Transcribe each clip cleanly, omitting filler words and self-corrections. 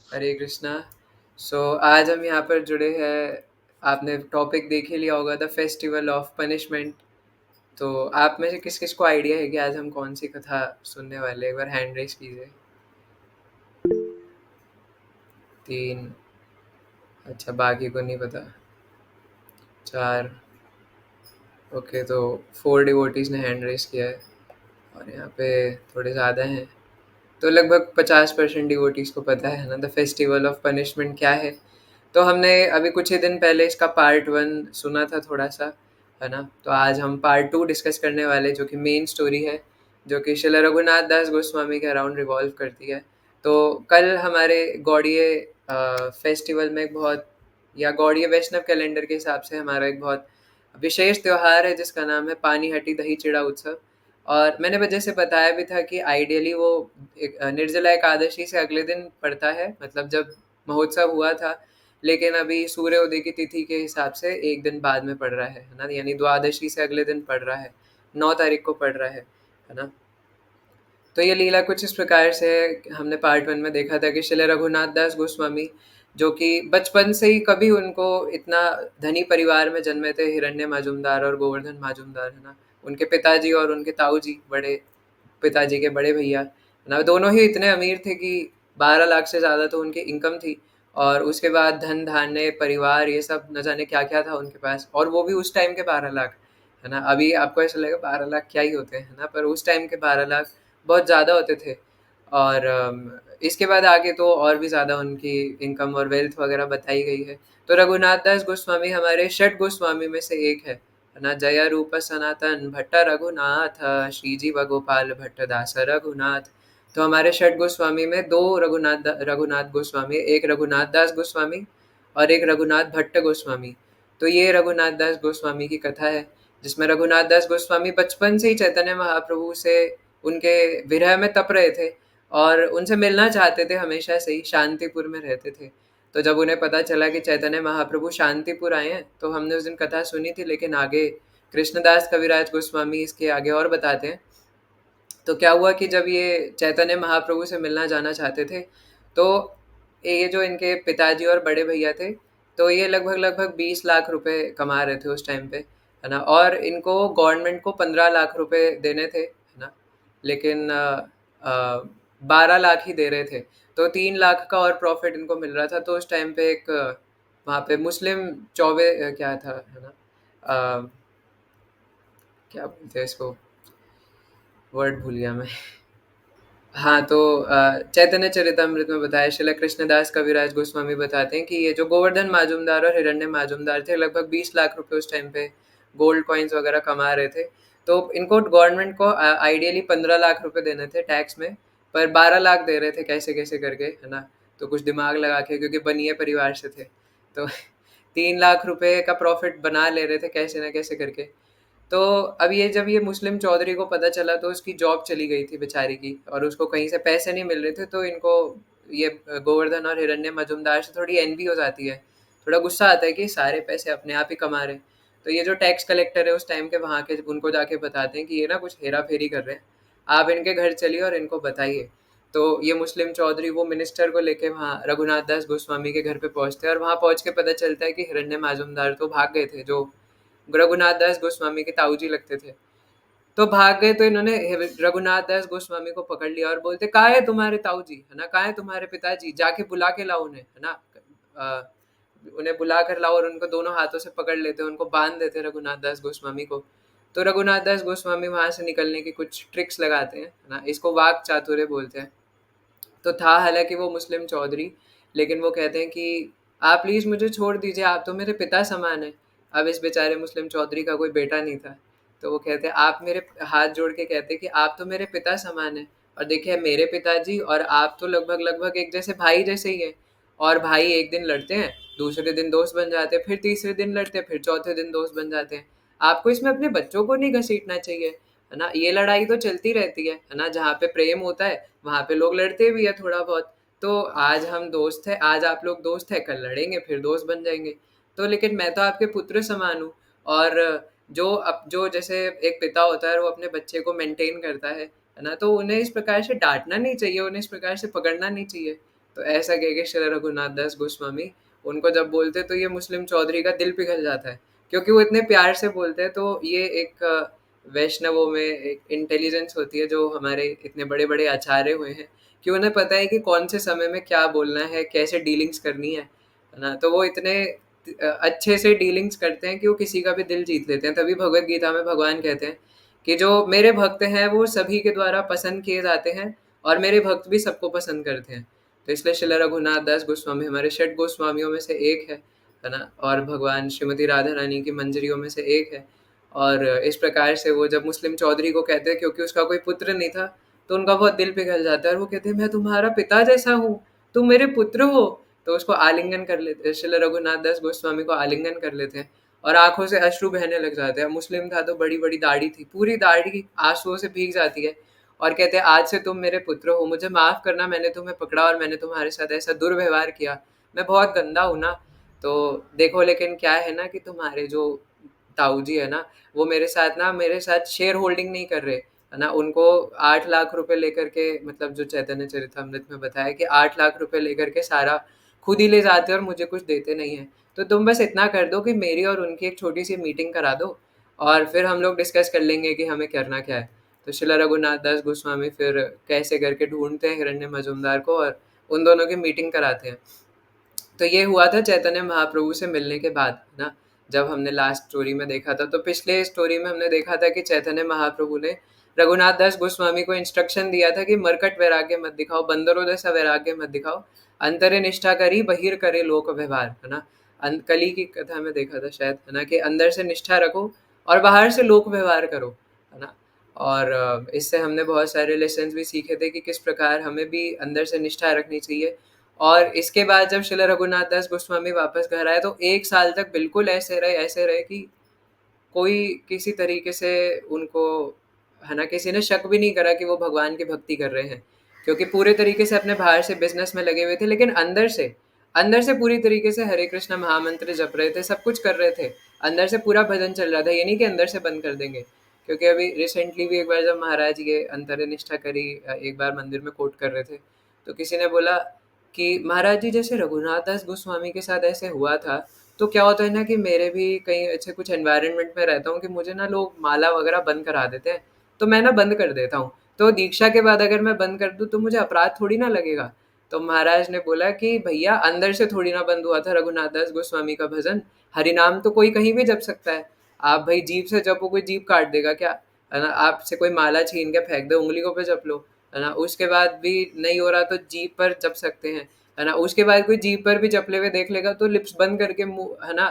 हरे कृष्णा। आज हम यहाँ पर जुड़े हैं। आपने टॉपिक देख ही लिया होगा, द फेस्टिवल ऑफ पनिशमेंट। तो आप में से किस किस को आइडिया है कि आज हम कौन सी कथा सुनने वाले हैं? एक बार हैंड रेस कीजिए। 3। अच्छा, बाकी को नहीं पता। 4। ओके, तो 4 डिवोटीज ने हैंड रेस किया है और यहाँ पे थोड़े ज़्यादा हैं। तो लगभग 50% डिवोटीज को पता है ना द फेस्टिवल ऑफ पनिशमेंट क्या है। तो हमने अभी कुछ ही दिन पहले इसका पार्ट 1 सुना था थोड़ा सा, है ना। तो आज हम पार्ट 2 डिस्कस करने वाले, जो कि मेन स्टोरी है, जो कि श्रील रघुनाथ दास गोस्वामी के अराउंड रिवॉल्व करती है। तो कल हमारे गौड़ीय फेस्टिवल में एक बहुत, या गौड़ीय वैष्णव कैलेंडर के हिसाब से हमारा एक बहुत विशेष त्यौहार है जिसका नाम है पानीहटी दही चिड़ा उत्सव। और मैंने वजह से बताया भी था कि आइडियली वो निर्जला एकादशी से अगले दिन पड़ता है, मतलब जब महोत्सव हुआ था। लेकिन अभी सूर्योदय की तिथि के हिसाब से एक दिन बाद में पड़ रहा है ना, यानी द्वादशी से अगले दिन पड़ रहा है, 9 तारीख को पड़ रहा है ना। तो ये लीला कुछ इस प्रकार से है। हमने पार्ट 1 में देखा था कि श्रील रघुनाथ दास गोस्वामी, जो कि बचपन से ही, कभी उनको इतना धनी परिवार में जन्मे थे, हिरण्य माजुमदार और गोवर्धन माजुमदार, है ना। उनके पिताजी और उनके ताऊ जी, बड़े पिताजी के बड़े भैया, है ना, दोनों ही इतने अमीर थे कि 12 लाख से ज़्यादा तो उनकी इनकम थी। और उसके बाद धन धान्य परिवार ये सब न जाने क्या क्या था उनके पास, और वो भी उस टाइम के 12 लाख, है ना। अभी आपको ऐसा लगेगा 12 लाख क्या ही होते हैं, है ना, पर उस टाइम के 12 लाख बहुत ज़्यादा होते थे। और इसके बाद आगे तो और भी ज़्यादा उनकी इनकम और वेल्थ वगैरह बताई गई है। तो रघुनाथ दास गोस्वामी हमारे षट गोस्वामी में से एक है ना। जया रूप सनातन भट्ट रघुनाथ, श्री जीव गोपाल भट्ट दास रघुनाथ। तो हमारे षट गोस्वामी में दो रघुनाथ गोस्वामी, एक रघुनाथ दास गोस्वामी और एक रघुनाथ भट्ट गोस्वामी। तो ये रघुनाथ दास गोस्वामी की कथा है, जिसमें रघुनाथ दास गोस्वामी बचपन से ही चैतन्य महाप्रभु से उनके विरह में तप रहे थे और उनसे मिलना चाहते थे, हमेशा से ही शांतिपुर में रहते थे। तो जब उन्हें पता चला कि चैतन्य महाप्रभु शांतिपुर आए हैं, तो हमने उस दिन कथा सुनी थी, लेकिन आगे कृष्णदास कविराज गोस्वामी इसके आगे और बताते हैं। तो क्या हुआ कि जब ये चैतन्य महाप्रभु से मिलना जाना चाहते थे, तो ये जो इनके पिताजी और बड़े भैया थे, तो ये लगभग लगभग 20 लाख रुपए कमा रहे थे उस टाइम पे, है ना। और इनको गवर्नमेंट को 15 लाख रुपए देने थे, है ना। लेकिन 12 लाख ही दे रहे थे। तो 3 लाख का और प्रॉफिट इनको मिल रहा था। तो उस टाइम पे एक वहाँ पे मुस्लिम चौबे क्या था, है ना, अ, क्या बोलते हैं इसको, वर्ड भूल गया मैं। हाँ, तो चैतन्य चरितमृत में बताया, श्रील कृष्णदास कविराज गोस्वामी बताते हैं कि ये जो गोवर्धन माजुमदार और हिरण्य माजुमदार थे, लगभग 20 लाख रुपए उस टाइम पे गोल्ड कॉइन्स वगैरह कमा रहे थे। तो इनको गवर्नमेंट को आइडियली 15 लाख रुपए देने थे टैक्स में, पर 12 लाख दे रहे थे कैसे कैसे करके, है ना। तो कुछ दिमाग लगा के, क्योंकि बनिए परिवार से थे, तो 3 लाख रुपए का प्रॉफिट बना ले रहे थे कैसे ना कैसे करके। तो अब ये, जब ये मुस्लिम चौधरी को पता चला, तो उसकी जॉब चली गई थी बेचारे की, और उसको कहीं से पैसे नहीं मिल रहे थे। तो इनको ये गोवर्धन और हिरण्य मजुमदार से थोड़ी एनवी हो जाती है, थोड़ा गुस्सा आता है कि सारे पैसे अपने आप ही कमा रहे हैं। तो ये जो टैक्स कलेक्टर है उस टाइम के, वहाँ के, उनको जाके बताते हैं कि ये ना कुछ हेरा फेरी कर रहे हैं, आप इनके घर चलिए और इनको बताइए। तो ये मुस्लिम चौधरी वो मिनिस्टर को लेके वहाँ रघुनाथ दास गोस्वामी के घर पे पहुंचते हैं, और वहाँ पहुंच के पता चलता है कि हिरण्य माजुमदार तो भाग गए थे, जो रघुनाथ दास गोस्वामी के ताऊजी लगते थे। तो भाग गए, तो इन्होंने रघुनाथ दास गोस्वामी को पकड़ लिया और बोलते, कहाँ है तुम्हारे ताऊजी, है ना, कहाँ है तुम्हारे पिताजी, जाके बुला के लाओ उन्हें, है ना। अ, उन्हें बुला कर लाओ, और उनको दोनों हाथों से पकड़ लेते, उनको बांध देते रघुनाथ दास गोस्वामी को। तो रघुनाथ दास गोस्वामी वहां से निकलने की कुछ ट्रिक्स लगाते हैं, है ना, इसको वाक चातुर्य बोलते हैं। तो था हालांकि वो मुस्लिम चौधरी, लेकिन वो कहते हैं कि आप प्लीज़ मुझे छोड़ दीजिए, आप तो मेरे पिता समान हैं। अब इस बेचारे मुस्लिम चौधरी का कोई बेटा नहीं था। तो वो कहते हैं, आप मेरे हाथ जोड़ के कहते हैं कि आप तो मेरे पिता समान हैं, और देखिए मेरे पिताजी और आप तो लगभग लगभग एक जैसे भाई जैसे ही हैं। और भाई एक दिन लड़ते हैं, दूसरे दिन दोस्त बन जाते हैं, फिर तीसरे दिन लड़ते हैं, फिर चौथे दिन दोस्त बन जाते हैं। आपको इसमें अपने बच्चों को नहीं घसीटना चाहिए, है ना। ये लड़ाई तो चलती रहती है ना, जहाँ पे प्रेम होता है वहाँ पे लोग लड़ते भी है थोड़ा बहुत। तो आज हम दोस्त हैं, आज आप लोग दोस्त हैं, कल लड़ेंगे, फिर दोस्त बन जाएंगे। तो लेकिन मैं तो आपके पुत्र समान हूँ। और जो जैसे एक पिता होता है, वो अपने बच्चे को मेंटेन करता है ना, तो उन्हें इस प्रकार से डांटना नहीं चाहिए, उन्हें इस प्रकार से पकड़ना नहीं चाहिए। तो ऐसा कह के श्री रघुनाथ दास गोस्वामी उनको जब बोलते तो ये मुस्लिम चौधरी का दिल पिघल जाता है, क्योंकि वो इतने प्यार से बोलते हैं। तो ये एक वैष्णवों में एक इंटेलिजेंस होती है जो हमारे इतने बड़े बड़े आचार्य हुए हैं, कि उन्हें पता है कि कौन से समय में क्या बोलना है, कैसे डीलिंग्स करनी है ना। तो वो इतने अच्छे से डीलिंग्स करते हैं कि वो किसी का भी दिल जीत लेते हैं। तभी भगवत गीता में भगवान कहते हैं कि जो मेरे भक्त हैं वो सभी के द्वारा पसंद किए जाते हैं, और मेरे भक्त भी सबको पसंद करते हैं। तो इसलिए श्रील रघुनाथ दास गोस्वामी हमारे षट गोस्वामियों में से एक है ना, और भगवान श्रीमती राधा रानी की मंजरियों में से एक है। और इस प्रकार से वो जब मुस्लिम चौधरी को कहते हैं, क्योंकि उसका कोई पुत्र नहीं था, तो उनका बहुत दिल पिघल जाता है, और वो कहते हैं मैं तुम्हारा पिता जैसा हूँ, तुम मेरे पुत्र हो। तो उसको आलिंगन कर लेते हैं, श्रील रघुनाथ दास गोस्वामी को आलिंगन कर लेते हैं, और आंखों से अश्रु बहने लग जाते हैं। मुस्लिम था तो बड़ी बड़ी दाढ़ी थी, पूरी दाढ़ी आंसुओं से भीग जाती है, और कहते हैं आज से तुम मेरे पुत्र हो, मुझे माफ करना, मैंने तुम्हें पकड़ा और मैंने तुम्हारे साथ ऐसा दुर्व्यवहार किया, मैं बहुत गंदा हूँ ना। तो देखो, लेकिन क्या है ना कि तुम्हारे जो ताऊ जी है ना, वो मेरे साथ शेयर होल्डिंग नहीं कर रहे है ना। उनको 8 लाख रुपए लेकर के, मतलब जो चैतन्य चरितमृत में बताया कि 8 लाख रुपए लेकर के सारा खुद ही ले जाते हैं और मुझे कुछ देते नहीं है। तो तुम बस इतना कर दो कि मेरी और उनकी एक छोटी सी मीटिंग करा दो, और फिर हम लोग डिस्कस कर लेंगे कि हमें करना क्या है। तो शिला रघुनाथ दास गोस्वामी फिर कैसे करके ढूंढते हैं हिरण्य मजूमदार को, और उन दोनों की मीटिंग कराते हैं। तो ये हुआ था चैतन्य महाप्रभु से मिलने के बाद ना, जब हमने लास्ट स्टोरी में देखा था। तो पिछले स्टोरी में हमने देखा था कि चैतन्य महाप्रभु ने रघुनाथ दास गोस्वामी को इंस्ट्रक्शन दिया था कि मरकट वैराग्य मत दिखाओ, बंदरों जैसा वैराग्य मत दिखाओ, अंतरे निष्ठा करी बहिर करे लोक व्यवहार, है ना। कली की कथा में देखा था शायद, है ना, कि अंदर से निष्ठा रखो और बाहर से लोक व्यवहार करो, है ना। और इससे हमने बहुत सारे लेसन भी सीखे थे कि किस प्रकार हमें भी अंदर से निष्ठा रखनी चाहिए। और इसके बाद जब श्रील रघुनाथ दास गोस्वामी वापस घर आए, तो 1 साल तक बिल्कुल ऐसे रहे कि कोई किसी तरीके से उनको, है ना, किसी ने शक भी नहीं करा कि वो भगवान की भक्ति कर रहे हैं, क्योंकि पूरे तरीके से अपने बाहर से बिजनेस में लगे हुए थे, लेकिन अंदर से पूरी तरीके से हरे कृष्णा महामंत्र जप रहे थे, सब कुछ कर रहे थे, अंदर से पूरा भजन चल रहा था। ये नहीं कि अंदर से बंद कर देंगे, क्योंकि अभी रिसेंटली भी एक बार जब महाराज ये अंतरे निष्ठा करी एक बार मंदिर में कोट कर रहे थे, तो किसी ने बोला कि महाराज जी जैसे रघुनाथ दास गोस्वामी के साथ ऐसे हुआ था, तो क्या होता है ना कि मेरे भी कहीं अच्छे कुछ एनवायरनमेंट में रहता हूँ कि मुझे ना लोग माला वगैरह बंद करा देते हैं, तो मैं ना बंद कर देता हूँ। तो दीक्षा के बाद अगर मैं बंद कर दूँ तो मुझे अपराध थोड़ी ना लगेगा। तो महाराज ने बोला कि भैया अंदर से थोड़ी ना बंद हुआ था रघुनाथ दास गोस्वामी का भजन, हरिनाम तो कोई कहीं भी जप सकता है। आप भाई जीभ से जपो, कोई जीभ काट देगा क्या, है ना। आपसे कोई माला छीन के फेंक दे, उंगलियों पे जप लो, है ना, उसके बाद भी नहीं हो रहा तो जीभ पर जप सकते हैं, है ना। उसके बाद कोई जीभ पर भी जपले हुए देख लेगा तो लिप्स बंद करके मुंह, है ना,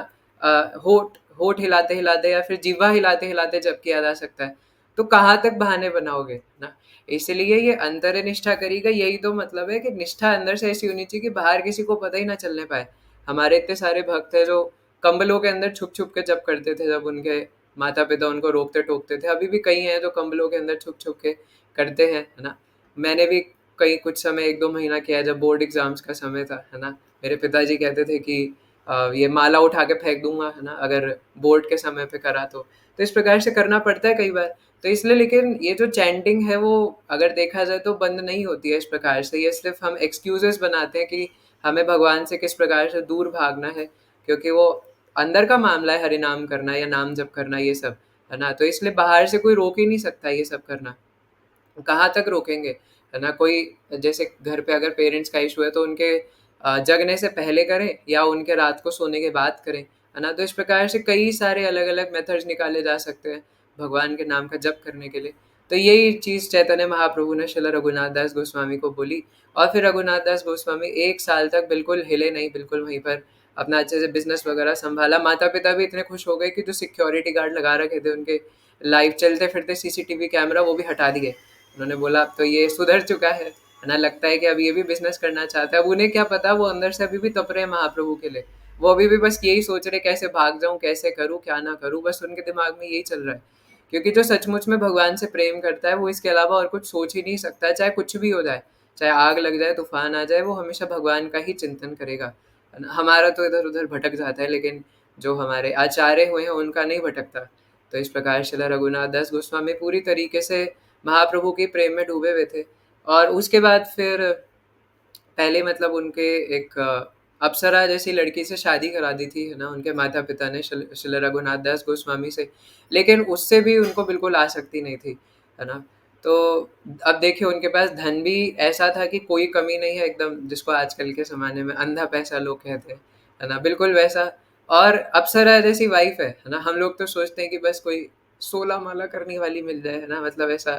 होठ होठ हिलाते हिलाते या फिर जीवा हिलाते हिलाते जप किया जा सकता है। तो कहाँ तक बहाने बनाओगे ना। इसलिए ये अंतर निष्ठा करेगा, यही तो मतलब है कि निष्ठा अंदर से ऐसी होनी चाहिए कि बाहर किसी को पता ही ना चलने पाए। हमारे इतने सारे भक्त हैं जो कंबलों के अंदर छुप छुप के जप करते थे, जब उनके माता पिता उनको रोकते टोकते थे। अभी भी कई हैं जो कंबलों के अंदर छुप छुप के करते हैं, है ना। मैंने भी कई कुछ समय 1-2 महीना किया जब बोर्ड एग्जाम्स का समय था, है ना। मेरे पिताजी कहते थे कि ये माला उठा के फेंक दूंगा, है ना, अगर बोर्ड के समय पे करा तो इस प्रकार से करना पड़ता है कई बार। तो इसलिए, लेकिन ये जो चैंटिंग है वो अगर देखा जाए तो बंद नहीं होती है इस प्रकार से। ये सिर्फ हम एक्सक्यूजेस बनाते हैं कि हमें भगवान से किस प्रकार से दूर भागना है, क्योंकि वो अंदर का मामला है, हरिनाम करना या नाम जप करना, ये सब, है ना। तो इसलिए बाहर से कोई रोक ही नहीं सकता ये सब करना। कहाँ तक रोकेंगे, है ना। कोई जैसे घर पे अगर पेरेंट्स का इशू है तो उनके जगने से पहले करें या उनके रात को सोने के बाद करें, है ना। तो इस प्रकार से कई सारे अलग अलग मेथड्स निकाले जा सकते हैं भगवान के नाम का जप करने के लिए। तो यही चीज़ चैतन्य महाप्रभु ने श्रील रघुनाथ दास गोस्वामी को बोली, और फिर रघुनाथ दास गोस्वामी 1 साल तक बिल्कुल हिले नहीं, बिल्कुल वहीं पर अपना अच्छे से बिजनेस वगैरह संभाला। माता पिता भी इतने खुश हो गए कि जो सिक्योरिटी गार्ड लगा रखे थे उनके लाइव चलते फिरते सीसीटीवी कैमरा, वो भी हटा दिए। उन्होंने बोला अब तो ये सुधर चुका है ना, लगता है कि अब ये भी बिजनेस करना चाहता है। अब उन्हें क्या पता, वो अंदर से अभी भी तप रहे हैं महाप्रभु के लिए। वो अभी भी बस यही सोच रहे कैसे भाग जाऊं, कैसे करूं, क्या ना करूं, बस उनके दिमाग में यही चल रहा है। क्योंकि जो सचमुच में भगवान से प्रेम करता है वो इसके अलावा और कुछ सोच ही नहीं सकता, चाहे कुछ भी हो जाए, चाहे आग लग जाए, तूफान आ जाए, वो हमेशा भगवान का ही चिंतन करेगा, है ना। हमारा तो इधर उधर भटक जाता है, लेकिन जो हमारे आचार्य हुए हैं उनका नहीं भटकता। तो इस प्रकार श्रील रघुनाथ दास गोस्वामी पूरी तरीके से महाप्रभु के प्रेम में डूबे हुए थे। और उसके बाद फिर पहले मतलब उनके एक अप्सरा जैसी लड़की से शादी करा दी थी, है ना, उनके माता-पिता ने श्री रघुनाथ दास गोस्वामी से। लेकिन उससे भी उनको बिल्कुल आसक्ति नहीं थी, है ना? तो अब देखिए उनके पास धन भी ऐसा था कि कोई कमी नहीं है एकदम, जिसको आजकल के ज़माने में अंधा पैसा लोग कहते हैं, है ना? बिल्कुल वैसा। और अप्सरा जैसी वाइफ़ है ना? हम लोग तो सोचते हैं कि बस कोई 16 माला करने वाली मिल जाए, है ना? मतलब ऐसा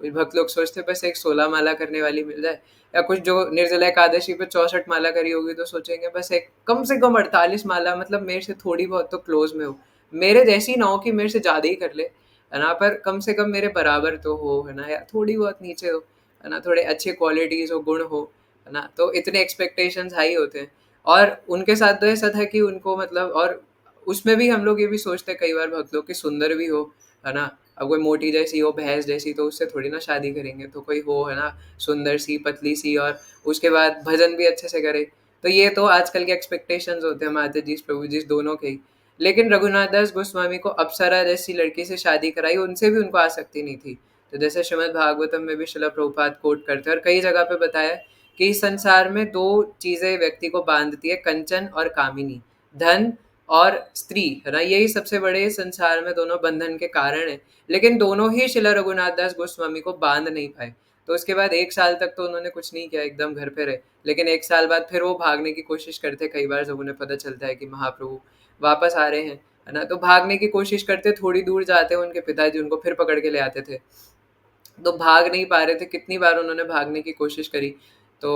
कोई भक्त लोग सोचते हैं बस एक 16 माला करने वाली मिल जाए, या कुछ जो निर्जला एकादशी पे 64 माला करी होगी तो सोचेंगे बस एक कम से कम 48 माला, मतलब मेरे से थोड़ी बहुत तो क्लोज़ में हो। मेरे जैसी ना हो कि मेरे से ज़्यादा ही कर ले, है ना? पर कम से कम मेरे बराबर तो हो, है ना? या थोड़ी बहुत नीचे हो, है ना? थोड़े अच्छे क्वालिटीज़ हो, गुण हो, है ना? तो इतने एक्सपेक्टेशंस हाई होते हैं। और उनके साथ तो ऐसा था कि उनको मतलब, और उसमें भी हम लोग ये भी सोचते हैं कई बार भक्त लोग कि सुंदर भी हो, है ना? अब कोई मोटी जैसी हो, भैंस जैसी, तो उससे थोड़ी ना शादी करेंगे। तो कोई हो, है ना, सुंदर-सी, पतली-सी, और उसके बाद भजन भी अच्छे से करे। तो ये तो आजकल के एक्सपेक्टेशंस होते हैं माता जी, प्रभु जी दोनों के ही। लेकिन रघुनाथ दास गोस्वामी को अप्सरा जैसी लड़की से शादी कराई, उनसे भी उनको आसक्ति नहीं थी। तो जैसे श्रीमद् भागवतम में भी श्रील प्रभुपाद कोट करते हैं और कई जगह पे बताया है कि इस संसार में 2 चीज़ें व्यक्ति को बाँधती है, कंचन और कामिनी, धन और स्त्री, है ना? यही सबसे बड़े संसार में दोनों बंधन के कारण हैं। लेकिन दोनों ही श्रील रघुनाथ दास गोस्वामी को बाँध नहीं पाए। तो उसके बाद 1 साल तक तो उन्होंने कुछ नहीं किया, एकदम घर पे रहे। लेकिन 1 साल बाद फिर वो भागने की कोशिश करते कई बार, जब उन्हें पता चलता है कि महाप्रभु वापस आ रहे हैं, है ना? तो भागने की कोशिश करते, थोड़ी दूर जाते उनके पिताजी उनको फिर पकड़ के ले आते थे। तो भाग नहीं पा रहे थे, कितनी बार उन्होंने भागने की कोशिश करी। तो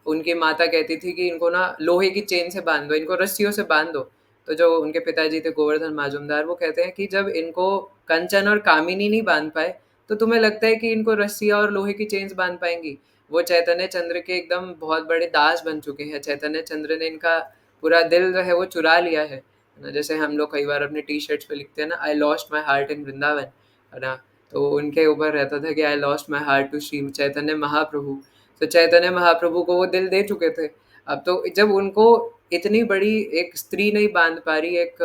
उनकी माता कहती थी कि इनको ना लोहे की चेन से बाँध दो, इनको रस्सियों से बाँध दो। तो जो उनके पिताजी थे गोवर्धन माजुमदार, वो कहते हैं कि जब इनको कंचन और कामिनी नहीं बाँध पाए, तो तुम्हें लगता है कि इनको रस्सियाँ और लोहे की चेन्स बाँध पाएँगी? वो चैतन्य चंद्र के एकदम बहुत बड़े दास बन चुके हैं। चैतन्य चंद्र ने इनका पूरा दिल जो है वो चुरा लिया है। ना, जैसे हम लोग कई बार अपने टी-शर्ट्स पे लिखते हैं ना, I lost my heart in Vrindavan, है ना? तो उनके ऊपर रहता था कि I lost my heart to Shri Chaitanya Mahaprabhu. तो चैतन्य महाप्रभु को वो दिल दे चुके थे। अब तो जब उनको इतनी बड़ी एक स्त्री नहीं बाँध पा रही, एक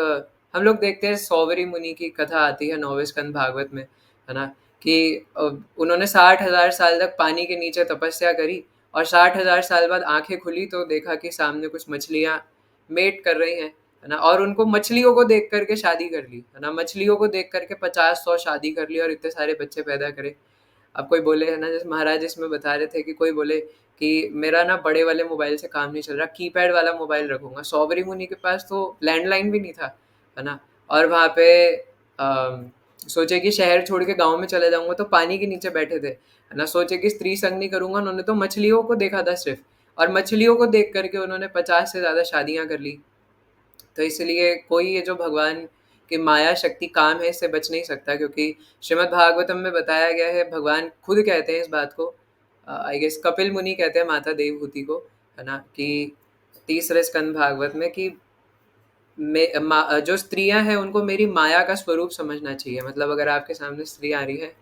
हम लोग देखते हैं सौवरी मुनि की कथा आती है 9वें स्कंद भागवत में, है ना? कि उन्होंने 60,000 साल तक पानी के नीचे तपस्या करी, और 60,000 साल बाद आँखें खुली तो देखा कि सामने कुछ मछलियाँ मेट कर रही हैं, है ना? और उनको मछलियों को देख कर के शादी कर ली, है ना? मछलियों को देख कर के 50-100 शादी कर ली और इतने सारे बच्चे पैदा करे। अब कोई बोले, है ना, जैसे महाराज इसमें बता रहे थे कि कोई बोले कि मेरा ना बड़े वाले मोबाइल से काम नहीं चल रहा, कीपैड वाला मोबाइल रखूँगा। सौबरी मुनि के पास तो लैंडलाइन भी नहीं था, है ना? और वहाँ पे सोचे कि शहर छोड़ के गाँव में चले जाऊँगा तो पानी के नीचे बैठे थे, है ना? सोचे कि स्त्री संग नहीं करूँगा, उन्होंने तो मछलियों को देखा था सिर्फ़, और मछलियों को देख कर के उन्होंने 50 से ज़्यादा शादियाँ कर ली। तो इसलिए कोई ये जो भगवान की माया शक्ति काम है, इससे बच नहीं सकता, क्योंकि श्रीमद् भागवतम में बताया गया है, भगवान खुद कहते हैं इस बात को, आई गेस कपिल मुनि कहते हैं माता देवहूति को, है ना? कि तीसरे स्कंद भागवत में कि जो स्त्रियाँ हैं उनको मेरी माया का स्वरूप समझना चाहिए। मतलब अगर आपके सामने स्त्री आ रही है,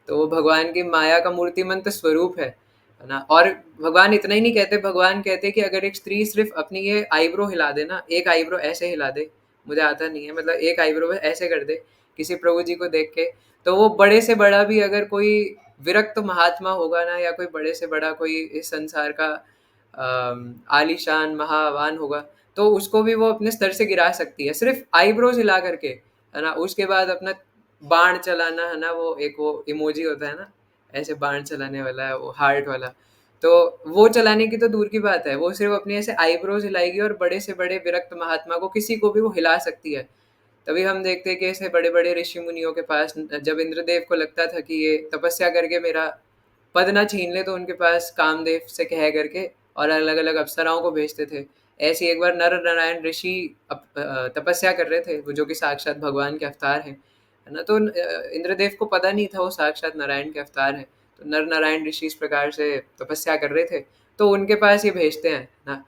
तो वो भगवान की माया का मूर्तिमंत स्वरूप है ना? और भगवान इतना ही नहीं कहते, भगवान कहते हैं कि अगर एक स्त्री सिर्फ़ अपनी ये आईब्रो हिला दे ना, एक आईब्रो ऐसे हिला दे, मुझे आता नहीं है, मतलब एक आईब्रो ऐसे कर दे, किसी प्रभु जी को देख के, तो वो बड़े से बड़ा भी अगर कोई विरक्त महात्मा होगा ना, या कोई बड़े से बड़ा कोई इस संसार का आलीशान महावान होगा, तो उसको भी वो अपने स्तर से गिरा सकती है, सिर्फ़ आईब्रोज़ हिला करके, है ना? उसके बाद अपना बाण चलाना, है ना? वो एक वो इमोजी होता है ना, ऐसे बाण चलाने वाला, वो हार्ट वाला, तो वो चलाने की तो दूर की बात है, वो सिर्फ़ अपनी ऐसे आईब्रोज़ हिलाएगी और बड़े से बड़े विरक्त महात्मा को, किसी को भी वो हिला सकती है। तभी हम देखते हैं कि ऐसे बड़े-बड़े ऋषि मुनियों के पास जब इंद्रदेव को लगता था कि ये तपस्या करके मेरा पद ना छीन ले, तो उनके पास कामदेव से कह करके और अलग-अलग अप्सराओं को भेजते थे। ऐसे ही एक बार नर नारायण ऋषि तपस्या कर रहे थे, वो जो कि साक्षात भगवान के अवतार हैं, है ना? तो इंद्रदेव को पता नहीं था वो साक्षात नारायण के अवतार हैं। तो नर नारायण ऋषि इस प्रकार से तपस्या कर रहे थे, तो उनके पास ये भेजते हैं ना,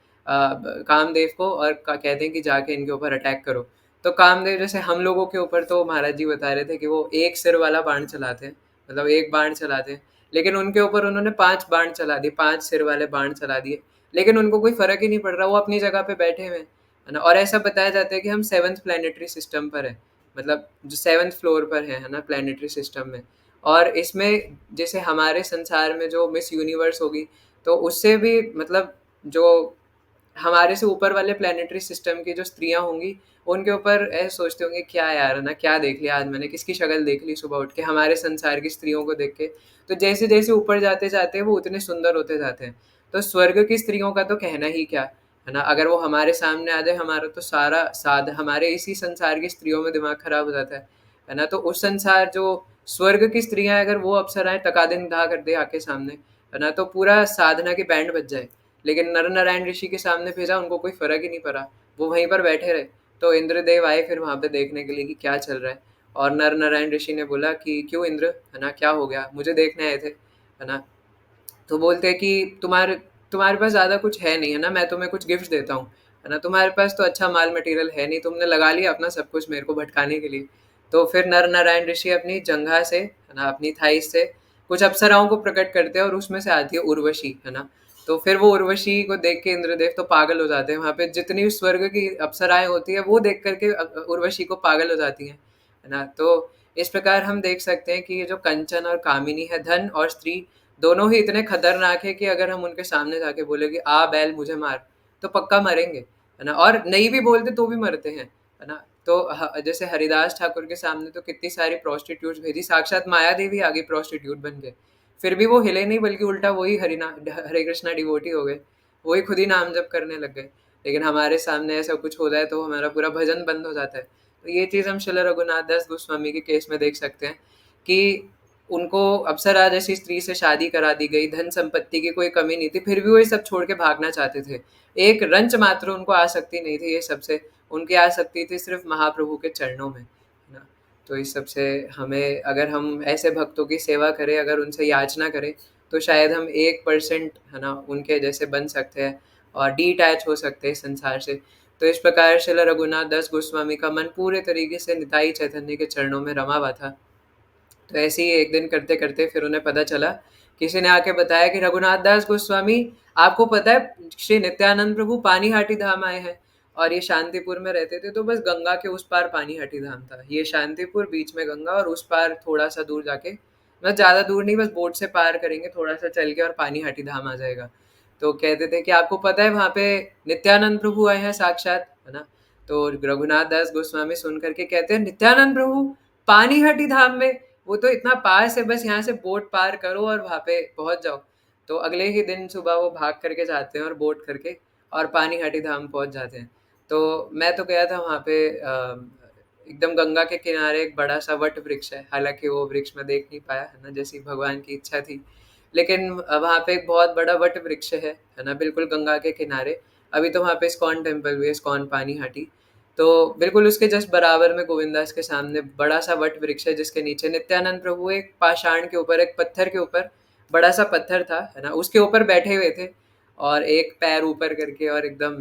कामदेव को, और कहते हैं कि जाके इनके ऊपर अटैक करो। तो कामदेव जैसे हम लोगों के ऊपर, तो महाराज जी बता रहे थे कि वो एक सिर वाला बाण चलाते हैं, मतलब एक बाण चलाते हैं, लेकिन उनके ऊपर उन्होंने 5 बाण चला दिए, 5 सिर वाले बाण चला दिए, लेकिन उनको कोई फ़र्क ही नहीं पड़ रहा, वो अपनी जगह पे बैठे हुए हैं, है ना? और ऐसा बताया जाता है कि हम 7th प्लैनेटरी सिस्टम पर हैं, मतलब जो 7th फ्लोर पर है ना, प्लैनेटरी सिस्टम में। और इसमें जैसे हमारे संसार में जो मिस यूनिवर्स होगी, तो उससे भी मतलब जो हमारे से ऊपर वाले प्लेनेटरी सिस्टम की जो स्त्रियां होंगी, उनके ऊपर ऐसे सोचते होंगे क्या यार है ना, क्या देख लिया आज मैंने, किसकी शक्ल देख ली सुबह उठ के हमारे संसार की स्त्रियों को देख के। तो जैसे जैसे ऊपर जाते जाते हैं वो उतने सुंदर होते जाते हैं। तो स्वर्ग की स्त्रियों का तो कहना ही क्या है ना, अगर वो हमारे सामने आ जाए, हमारा तो सारा साध हमारे इसी संसार की स्त्रियों में दिमाग खराब हो जाता है ना। तो उस संसार जो स्वर्ग की स्त्रियां, अगर वो अप्सराएं तकादिन धा कर दे आके सामने, है ना, तो पूरा साधना की बैंड बज जाए। लेकिन नर नारायण ऋषि के सामने भेजा, उनको कोई फर्क ही नहीं पड़ा, वो वहीं पर बैठे रहे। तो इंद्रदेव आए फिर वहां पे देखने के लिए कि क्या चल रहा है। और नर नारायण ऋषि ने बोला कि क्यों इंद्र, है ना, क्या हो गया, मुझे देखने आए थे, है ना। तो बोलते हैं कि तुम्हारे तुम्हारे पास ज़्यादा कुछ है नहीं, है ना, मैं तुम्हें कुछ गिफ्ट देता हूँ, है ना, तुम्हारे पास तो अच्छा माल मटेरियल है नहीं, तुमने लगा लिया अपना सब कुछ मेरे को भटकाने के लिए। तो फिर नर नारायण ऋषि अपनी जंघा से, है ना, अपनी थाइस से कुछ अप्सराओं को प्रकट करते हैं, और उसमें से आती है उर्वशी, है ना। तो फिर वो उर्वशी को देख के इंद्रदेव तो पागल हो जाते हैं, वहाँ पे जितनी स्वर्ग की अप्सराएं होती है वो देख करके उर्वशी को पागल हो जाती हैं, है ना। तो इस प्रकार हम देख सकते हैं कि ये जो कंचन और कामिनी है, धन और स्त्री, दोनों ही इतने खतरनाक है कि अगर हम उनके सामने जाके बोले कि आ बैल मुझे मार, तो पक्का मरेंगे, है ना। और नहीं भी बोलते तो भी मरते हैं, है ना। तो जैसे हरिदास ठाकुर के सामने तो कितनी सारी प्रोस्टिट्यूट्स भेजी, साक्षात माया देवी आ गई प्रोस्टिट्यूट बन के, फिर भी वो हिले नहीं, बल्कि उल्टा वही हरे कृष्णा डिवोटी हो गए, वही खुद ही नाम जप करने लग गए। लेकिन हमारे सामने ऐसा कुछ हो जाए तो हमारा पूरा भजन बंद हो जाता है। तो ये चीज़ हम श्रील रघुनाथ दास गोस्वामी के केस में देख सकते हैं कि उनको अप्सरा जैसी स्त्री से शादी करा दी गई, धन संपत्ति की कोई कमी नहीं थी, फिर भी वो ये सब छोड़ के भागना चाहते थे। एक रंच मात्र उनको आसक्ति नहीं थी ये सबसे, उनकी आसक्ति थी सिर्फ महाप्रभु के चरणों में, है ना। तो इस सब से हमें, अगर हम ऐसे भक्तों की सेवा करें, अगर उनसे याचना करें, तो शायद हम 1% है ना उनके जैसे बन सकते हैं और डिटैच हो सकते हैं संसार से। तो इस प्रकार श्रील रघुनाथ दास गोस्वामी का मन पूरे तरीके से निताई चैतन्य के चरणों में रमा हुआ था। तो ऐसे ही एक दिन करते करते फिर उन्हें पता चला, किसी ने आके बताया कि रघुनाथ दास गोस्वामी, आपको पता है श्री नित्यानंद प्रभु पानीहाटी धाम आए हैं। और ये शांतिपुर में रहते थे, तो बस गंगा के उस पार पानीहाटी धाम था, ये शांतिपुर बीच में गंगा, और उस पार थोड़ा सा दूर जाके, मतलब ज़्यादा दूर नहीं, बस बोट से पार करेंगे थोड़ा सा चल के और पानीहाटी धाम आ जाएगा। तो कहते थे कि आपको पता है वहाँ पे नित्यानंद प्रभु आए हैं साक्षात, है ना। तो रघुनाथ दास गोस्वामी सुन करके कहते हैं, नित्यानंद प्रभु पानीहाटी धाम में, वो तो इतना पास है, बस यहाँ से बोट पार करो और वहाँ पे पहुँच जाओ। तो अगले ही दिन सुबह वो भाग करके जाते हैं और बोट करके और पानीहाटी धाम पहुँच जाते हैं। तो मैं तो गया था वहाँ पे, एकदम गंगा के किनारे एक बड़ा सा वट वृक्ष है, हालांकि वो वृक्ष मैं देख नहीं पाया, है ना, जैसी भगवान की इच्छा थी। लेकिन वहाँ पे एक बहुत बड़ा वट वृक्ष है ना, बिल्कुल गंगा के किनारे। अभी तो वहाँ पे इस्कॉन टेम्पल भी है, इस्कॉन पानीहाटी। तो बिल्कुल उसके जस्ट बराबर में गोविंदास के सामने बड़ा सा वट वृक्ष है, जिसके नीचे नित्यानंद प्रभु एक पाषाण के ऊपर, एक पत्थर के ऊपर, बड़ा सा पत्थर था, है ना, उसके ऊपर बैठे हुए थे, और एक पैर ऊपर करके और एकदम,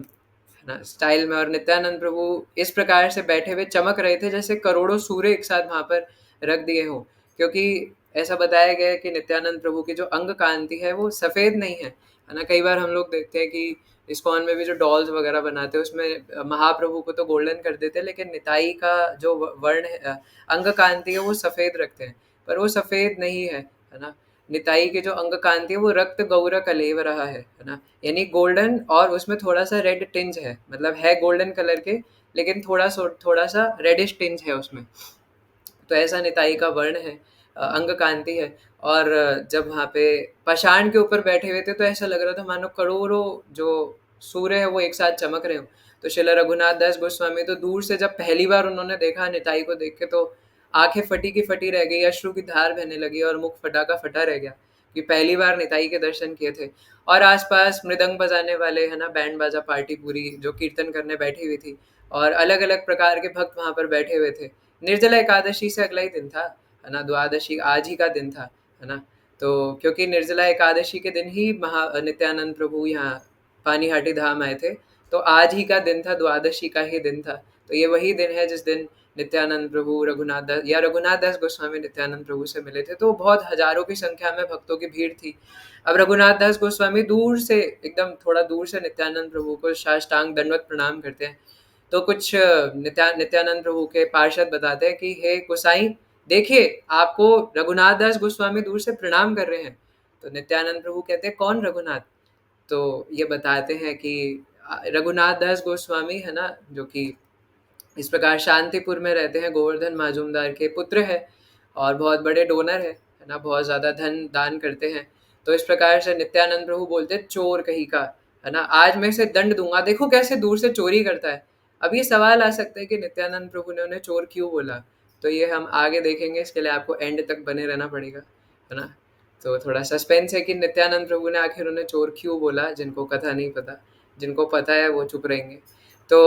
है ना, स्टाइल में। और नित्यानंद प्रभु इस प्रकार से बैठे हुए चमक रहे थे जैसे करोड़ों सूर्य एक साथ वहां पर रख दिए हों। क्योंकि ऐसा बताया गया है कि नित्यानंद प्रभु की जो अंग कांति है वो सफेद नहीं है ना। कई बार हम लोग देखते हैं कि इस्कॉन में भी जो डॉल्स वगैरह बनाते हैं उसमें महाप्रभु को तो गोल्डन कर देते हैं, लेकिन निताई का जो वर्ण है, अंग कांति है, वो सफेद रखते हैं। पर वो सफेद नहीं है ना। निताई के जो अंग कांति है वो रक्त गौर कलेव रहा है ना, यानी गोल्डन, और उसमें थोड़ा सा रेड टिंज है, मतलब है गोल्डन कलर के, लेकिन थोड़ा सा रेडिश टिंज है उसमें। तो ऐसा निताई का वर्ण है, अंग कांति है। और जब वहाँ पे पाषाण के ऊपर बैठे हुए थे तो ऐसा लग रहा था मानो करोड़ों जो सूर्य है वो एक साथ चमक रहे हो। तो श्रील रघुनाथ दास गोस्वामी तो दूर से जब पहली बार उन्होंने देखा निताई को देख के, तो आंखें फटी की फटी रह गई, अश्रु की धार बहने लगी और मुख फटा का फटा रह गया कि पहली बार निताई के दर्शन किए थे। और आसपास मृदंग बजाने वाले, है ना, बैंड बाजा पार्टी पूरी जो कीर्तन करने बैठी हुई थी, और अलग अलग प्रकार के भक्त वहां पर बैठे हुए थे। निर्जला एकादशी से अगला ही दिन था, है ना, द्वादशी आज ही का दिन था, है ना। तो क्योंकि निर्जला एकादशी के दिन ही महा नित्यानंद प्रभु यहाँ पानीहाटी धाम आए थे, तो आज ही का दिन था, द्वादशी का ही दिन था। तो ये वही दिन है जिस दिन नित्यानंद प्रभु रघुनाथ दास, या रघुनाथ दास गोस्वामी नित्यानंद प्रभु से मिले थे। तो बहुत हजारों की संख्या में भक्तों की भीड़ थी। अब रघुनाथ दास गोस्वामी दूर से, एकदम थोड़ा दूर से नित्यानंद प्रभु को साष्टांग दंडवत प्रणाम करते हैं। तो कुछ नित्यानंद प्रभु के पार्षद बताते हैं कि हे गोसाई, देखिए आपको रघुनाथ दास गोस्वामी दूर से प्रणाम कर रहे हैं। तो नित्यानंद प्रभु कहते हैं, कौन रघुनाथ? तो ये बताते हैं कि रघुनाथ दास गोस्वामी है ना, जो कि इस प्रकार शांतिपुर में रहते हैं, गोवर्धन माजूमदार के पुत्र है और बहुत बड़े डोनर है ना, बहुत ज़्यादा धन दान करते हैं। तो इस प्रकार से नित्यानंद प्रभु बोलते हैं, चोर कहीं का, है ना, आज मैं इसे दंड दूंगा। देखो कैसे दूर से चोरी करता है। अब ये सवाल आ सकता है कि नित्यानंद प्रभु ने उन्हें चोर क्यों बोला, तो ये हम आगे देखेंगे, इसके लिए आपको एंड तक बने रहना पड़ेगा, है ना। तो थोड़ा सस्पेंस है कि नित्यानंद प्रभु ने आखिर उन्हें चोर क्यों बोला, जिनको कथा नहीं पता, जिनको पता है वो चुप रहेंगे। तो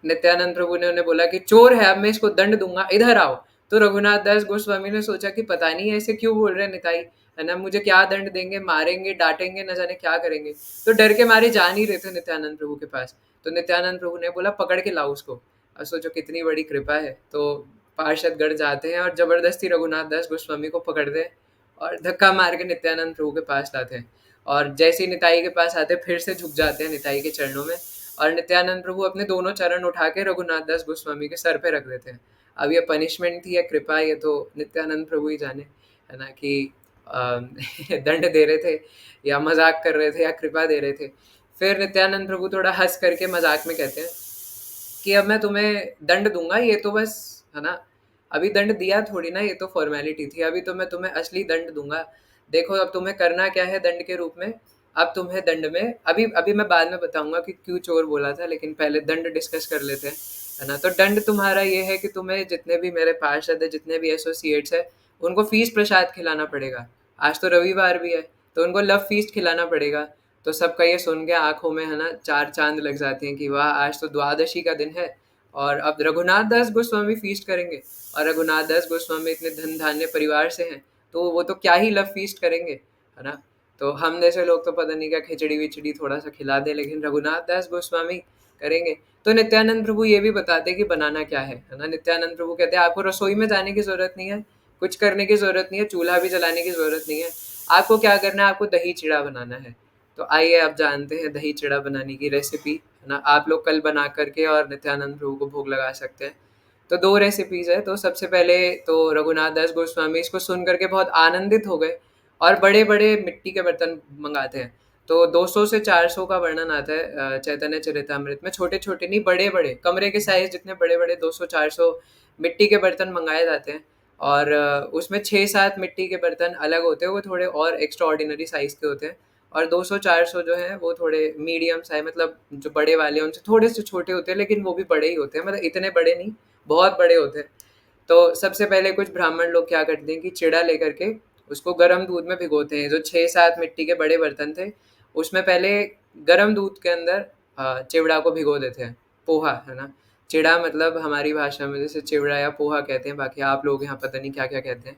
नित्यानंद प्रभु ने उन्हें बोला कि चोर है, अब मैं इसको दंड दूंगा, इधर आओ। तो रघुनाथ दास गोस्वामी ने सोचा कि पता नहीं ऐसे क्यों बोल रहे हैं निताई, है ना, मुझे क्या दंड देंगे, मारेंगे डांटेंगे, न जाने क्या करेंगे। तो डर के मारे जा नहीं रहे थे नित्यानंद प्रभु के पास। तो नित्यानंद प्रभु ने बोला पकड़ के लाओ उसको। अब सोचो कितनी बड़ी कृपा है। तो पार्षदगढ़ जाते हैं और जबरदस्ती रघुनाथ दास गोस्वामी को पकड़ते हैं और धक्का मार के नित्यानंद प्रभु के पास लाते हैं। और जैसे ही निताई के पास आते फिर से झुक जाते हैं निताई के चरणों में, और नित्यानंद प्रभु अपने दोनों चरण उठा के रघुनाथ दास गोस्वामी के सर पे रख देते हैं। अब ये पनिशमेंट थी या कृपा, ये तो नित्यानंद प्रभु ही जाने, है ना, कि दंड दे रहे थे या मजाक कर रहे थे या कृपा दे रहे थे। फिर नित्यानंद प्रभु थोड़ा हंस करके मजाक में कहते हैं कि अब मैं तुम्हें दंड दूंगा, ये तो बस, है ना, अभी दंड दिया थोड़ी ना, ये तो फॉर्मेलिटी थी, अभी तो मैं तुम्हें असली दंड दूंगा। देखो अब तुम्हें करना क्या है दंड के रूप में। अब तुम्हें दंड में, अभी अभी मैं बाद में बताऊंगा कि क्यों चोर बोला था, लेकिन पहले दंड डिस्कस कर लेते हैं, है ना। तो दंड तुम्हारा ये है कि तुम्हें जितने भी मेरे पार्षद है, जितने भी एसोसिएट्स है, उनको फीस प्रसाद खिलाना पड़ेगा। आज तो रविवार भी है, तो उनको लव फीस्ट खिलाना पड़ेगा। तो सबका ये सुन के आंखों में, है ना, चार चांद लग जाते हैं कि वाह, आज तो द्वादशी का दिन है और अब रघुनाथ दास गोस्वामी फीस्ट करेंगे। और रघुनाथ दास गोस्वामी इतने धन धान्य परिवार से हैं, तो वो तो क्या ही लव फीस्ट करेंगे, है ना। तो हम जैसे लोग तो पता नहीं क्या खिचड़ी विचड़ी थोड़ा सा खिला दे, लेकिन रघुनाथ दास गोस्वामी करेंगे। तो नित्यानंद प्रभु ये भी बताते कि बनाना क्या है ना। नित्यानंद प्रभु कहते हैं आपको रसोई में जाने की जरूरत नहीं है, कुछ करने की जरूरत नहीं है, चूल्हा भी जलाने की जरूरत नहीं है। आपको क्या करना है, आपको दही चिड़ा बनाना है। तो आइए आप जानते हैं दही चिड़ा बनाने की रेसिपी, है ना। आप लोग कल बना करके और नित्यानंद प्रभु को भोग लगा सकते हैं। तो दो रेसिपीज है। तो सबसे पहले तो रघुनाथ दास गोस्वामी इसको सुन करके बहुत आनंदित हो गए और बड़े बड़े मिट्टी के बर्तन मंगाते हैं। तो 200 से 400 का वर्णन आता है चैतन्य चरितमृत में। छोटे छोटे नहीं, बड़े बड़े, कमरे के साइज जितने बड़े बड़े 200-400 मिट्टी के बर्तन मंगाए जाते हैं। और उसमें 6-7 मिट्टी के बर्तन अलग होते हैं, वो थोड़े और एक्स्ट्रा ऑर्डिनरी साइज के होते हैं। और 200-400 जो है वो थोड़े मीडियम साइज, मतलब जो बड़े वाले हैं उनसे थोड़े से छोटे होते हैं, लेकिन वो भी बड़े ही होते हैं, मतलब इतने बड़े नहीं, बहुत बड़े होते हैं। तो सबसे पहले कुछ ब्राह्मण लोग क्या करते हैं कि चिड़ा लेकर के उसको गर्म दूध में भिगोते हैं। जो 6-7 मिट्टी के बड़े बर्तन थे, उसमें पहले गर्म दूध के अंदर चिवड़ा को भिगो देते हैं। पोहा, है ना, चिड़ा मतलब हमारी भाषा में जैसे चिवड़ा या पोहा कहते हैं, बाकी आप लोग यहाँ पता नहीं क्या क्या कहते हैं।